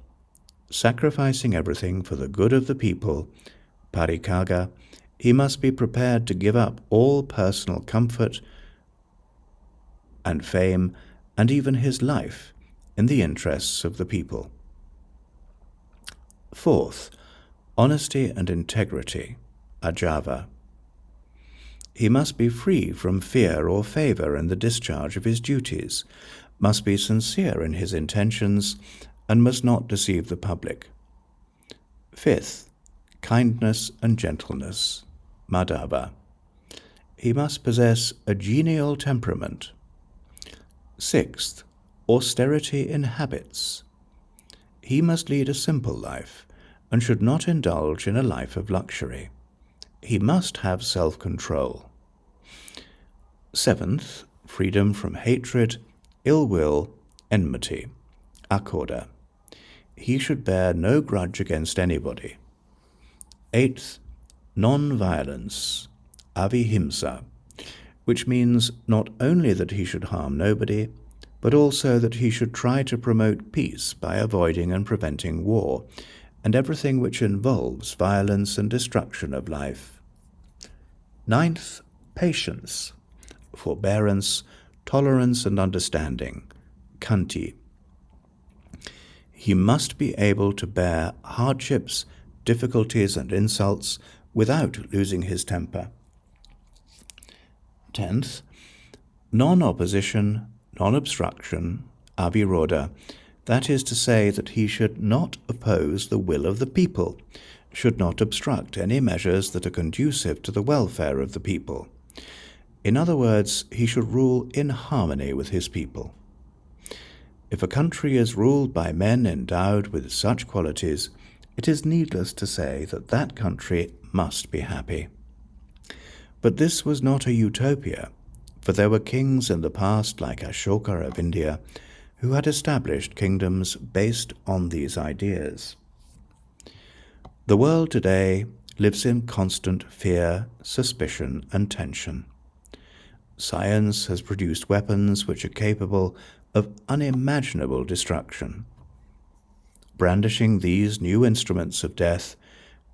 sacrificing everything for the good of the people, parikaga, he must be prepared to give up all personal comfort and fame, and even his life, in the interests of the people. Fourth, honesty and integrity, ajava. He must be free from fear or favor in the discharge of his duties, must be sincere in his intentions, and must not deceive the public. Fifth, kindness and gentleness, madhava. He must possess a genial temperament. Sixth, austerity in habits. he must lead a simple life and should not indulge in a life of luxury. He must have self-control. 7th, freedom from hatred, ill will, enmity, akhoda. He should bear no grudge against anybody. 8th, non-violence, avihimsa, which means not only that he should harm nobody, but also that he should try to promote peace by avoiding and preventing war, and everything which involves violence and destruction of life. 9th, patience, forbearance, tolerance and understanding, khanti. He must be able to bear hardships, difficulties and insults without losing his temper. 10th, non-opposition, non-obstruction, aviroda, that is to say that he should not oppose the will of the people, should not obstruct any measures that are conducive to the welfare of the people. In other words, he should rule in harmony with his people. If a country is ruled by men endowed with such qualities, it is needless to say that that country must be happy. But this was not a utopia, for there were kings in the past like Ashoka of India who had established kingdoms based on these ideas. The world today lives in constant fear, suspicion, and tension. Science has produced weapons which are capable of unimaginable destruction. Brandishing these new instruments of death,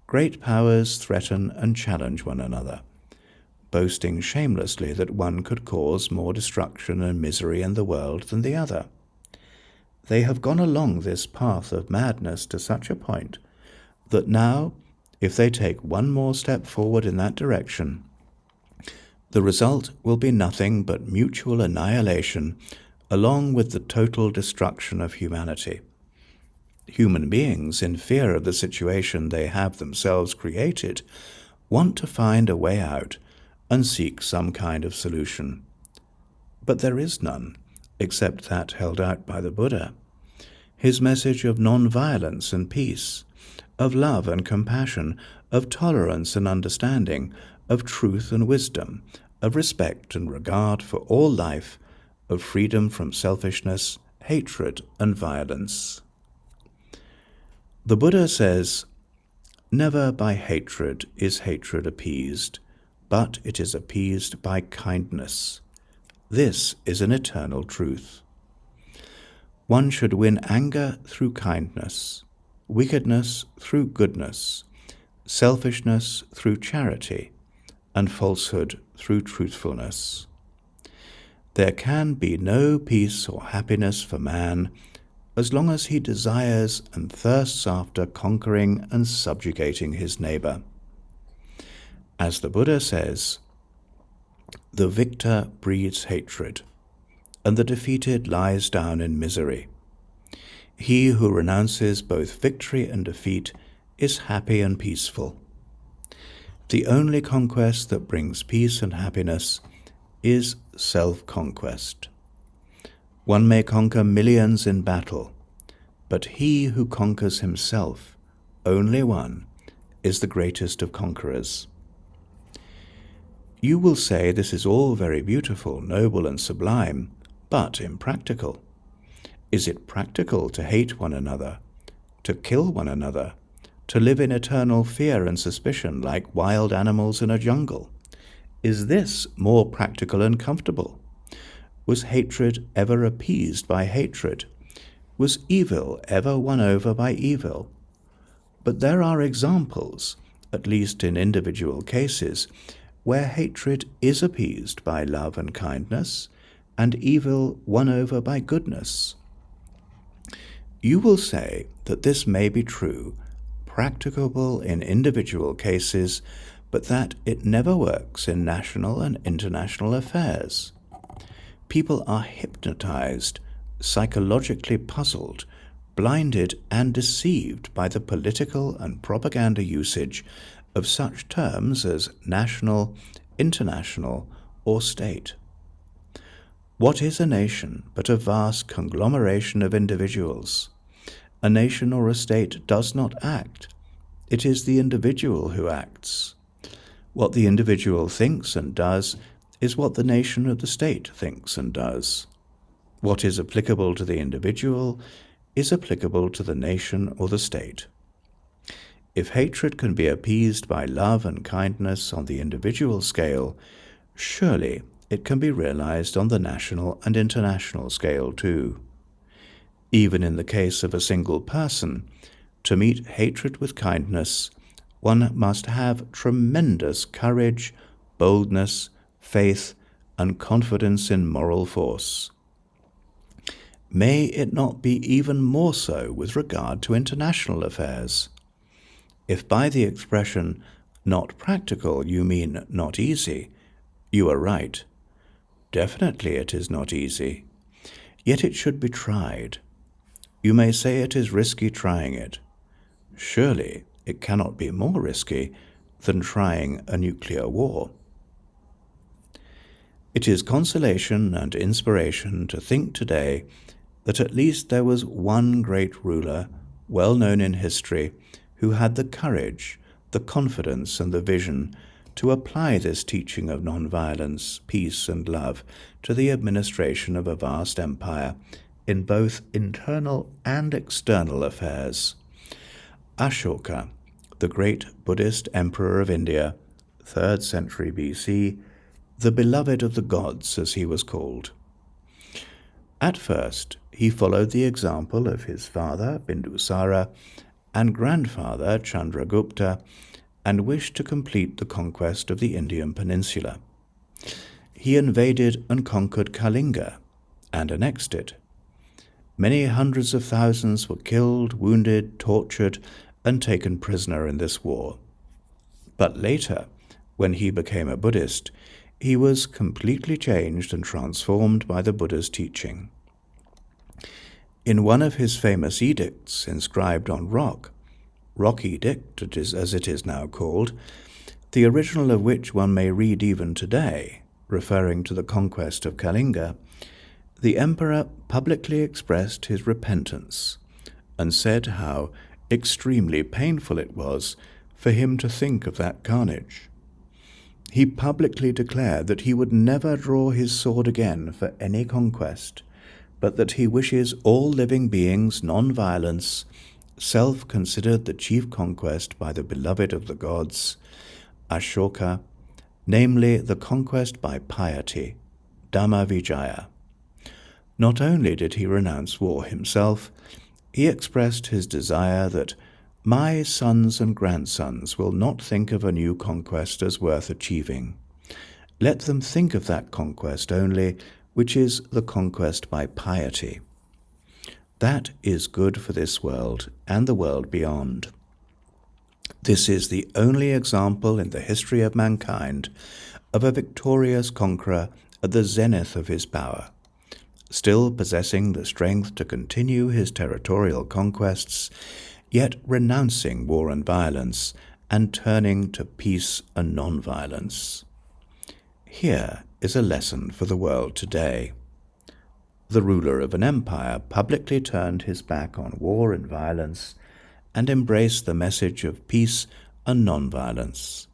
great powers threaten and challenge one another, boasting shamelessly that one could cause more destruction and misery in the world than the other. They have gone along this path of madness to such a point that now, if they take one more step forward in that direction, the result will be nothing but mutual annihilation along with the total destruction of humanity. Human beings, in fear of the situation they have themselves created, want to find a way out and seek some kind of solution. But there is none, except that held out by the Buddha. His message of non-violence and peace, of love and compassion, of tolerance and understanding, of truth and wisdom, of respect and regard for all life, of freedom from selfishness, hatred and violence. The Buddha says, "Never by hatred is hatred appeased, but it is appeased by kindness. This is an eternal truth." One should win anger through kindness, wickedness through goodness, selfishness through charity, and falsehood through truthfulness. There can be no peace or happiness for man as long as he desires and thirsts after conquering and subjugating his neighbor. As the Buddha says, "The victor breeds hatred, and the defeated lies down in misery. He who renounces both victory and defeat is happy and peaceful. The only conquest that brings peace and happiness is self-conquest. One may conquer millions in battle, but he who conquers himself, only one, is the greatest of conquerors." You will say this is all very beautiful, noble and sublime, but impractical. Is it practical to hate one another, to kill one another, to live in eternal fear and suspicion like wild animals in a jungle? Is this more practical and comfortable? Was hatred ever appeased by hatred? Was evil ever won over by evil? But there are examples, at least in individual cases, where hatred is appeased by love and kindness, and evil won over by goodness. You will say that this may be true, practicable in individual cases, but that it never works in national and international affairs. People are hypnotized, psychologically puzzled, blinded and deceived by the political and propaganda usage of such terms as national, international, or state. What is a nation but a vast conglomeration of individuals? A nation or a state does not act. It is the individual who acts. What the individual thinks and does is what the nation or the state thinks and does. What is applicable to the individual is applicable to the nation or the state. If hatred can be appeased by love and kindness on the individual scale, surely it can be realized on the national and international scale too. Even in the case of a single person, to meet hatred with kindness, one must have tremendous courage, boldness, faith, and confidence in moral force. May it not be even more so with regard to international affairs? If by the expression "not practical" you mean not easy, you are right. Definitely it is not easy. Yet it should be tried. You may say it is risky trying it. Surely it cannot be more risky than trying a nuclear war. It is consolation and inspiration to think today that at least there was one great ruler, well known in history, who had the courage, the confidence, and the vision to apply this teaching of non-violence, peace, and love to the administration of a vast empire in both internal and external affairs. Ashoka, the great Buddhist emperor of India, 3rd century BC, the beloved of the gods, as he was called. At first, he followed the example of his father, Bindusara, and grandfather, Chandragupta, and wished to complete the conquest of the Indian peninsula. He invaded and conquered Kalinga and annexed it. Many hundreds of thousands were killed, wounded, tortured, and taken prisoner in this war. But later, when he became a Buddhist, he was completely changed and transformed by the Buddha's teaching. In one of his famous edicts inscribed on rock edict as it is now called, the original of which one may read even today, referring to the conquest of Kalinga, the emperor publicly expressed his repentance and said how extremely painful it was for him to think of that carnage. He publicly declared that he would never draw his sword again for any conquest, but that he wishes all living beings non-violence, self considered the chief conquest by the beloved of the gods, Ashoka, namely the conquest by piety, Dhamma Vijaya. Not only did he renounce war himself, he expressed his desire that my sons and grandsons will not think of a new conquest as worth achieving. Let them think of that conquest only, which is the conquest by piety. That is good for this world and the world beyond. This is the only example in the history of mankind of a victorious conqueror at the zenith of his power, still possessing the strength to continue his territorial conquests, yet renouncing war and violence and turning to peace and non-violence. Here is a lesson for the world today. The ruler of an empire publicly turned his back on war and violence and embraced the message of peace and non-violence.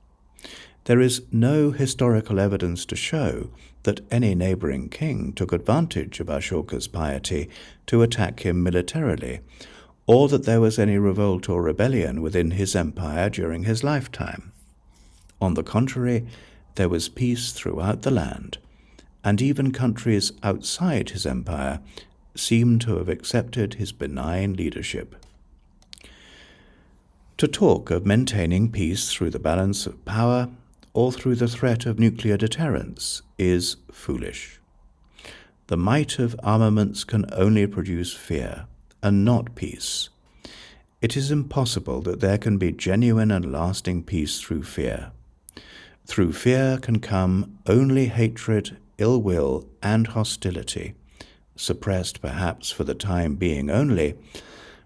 There is no historical evidence to show that any neighboring king took advantage of Ashoka's piety to attack him militarily, or that there was any revolt or rebellion within his empire during his lifetime. On the contrary, there was peace throughout the land, and even countries outside his empire seem to have accepted his benign leadership. To talk of maintaining peace through the balance of power or through the threat of nuclear deterrence is foolish. The might of armaments can only produce fear and not peace. It is impossible that there can be genuine and lasting peace through fear. Through fear can come only hatred, ill will, and hostility, suppressed perhaps for the time being only,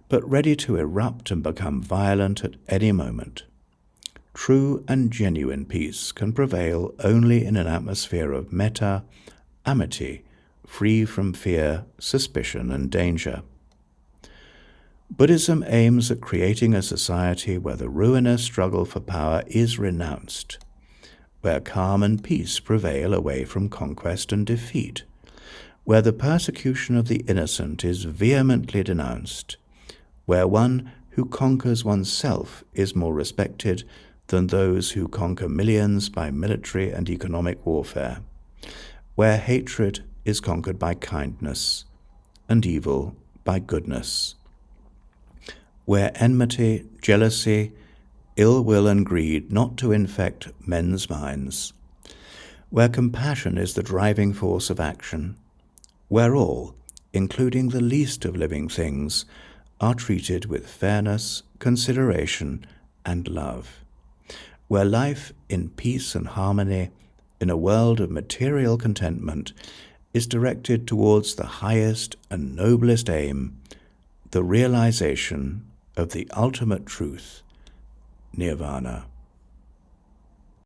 but ready to erupt and become violent at any moment. True and genuine peace can prevail only in an atmosphere of metta, amity, free from fear, suspicion, and danger. Buddhism aims at creating a society where the ruinous struggle for power is renounced, where calm and peace prevail away from conquest and defeat, where the persecution of the innocent is vehemently denounced, where one who conquers oneself is more respected than those who conquer millions by military and economic warfare, where hatred is conquered by kindness and evil by goodness, where enmity, jealousy, ill will and greed not to infect men's minds, where compassion is the driving force of action, where all, including the least of living things, are treated with fairness, consideration, and love, where life in peace and harmony, in a world of material contentment, is directed towards the highest and noblest aim, the realization of the ultimate truth, nirvana.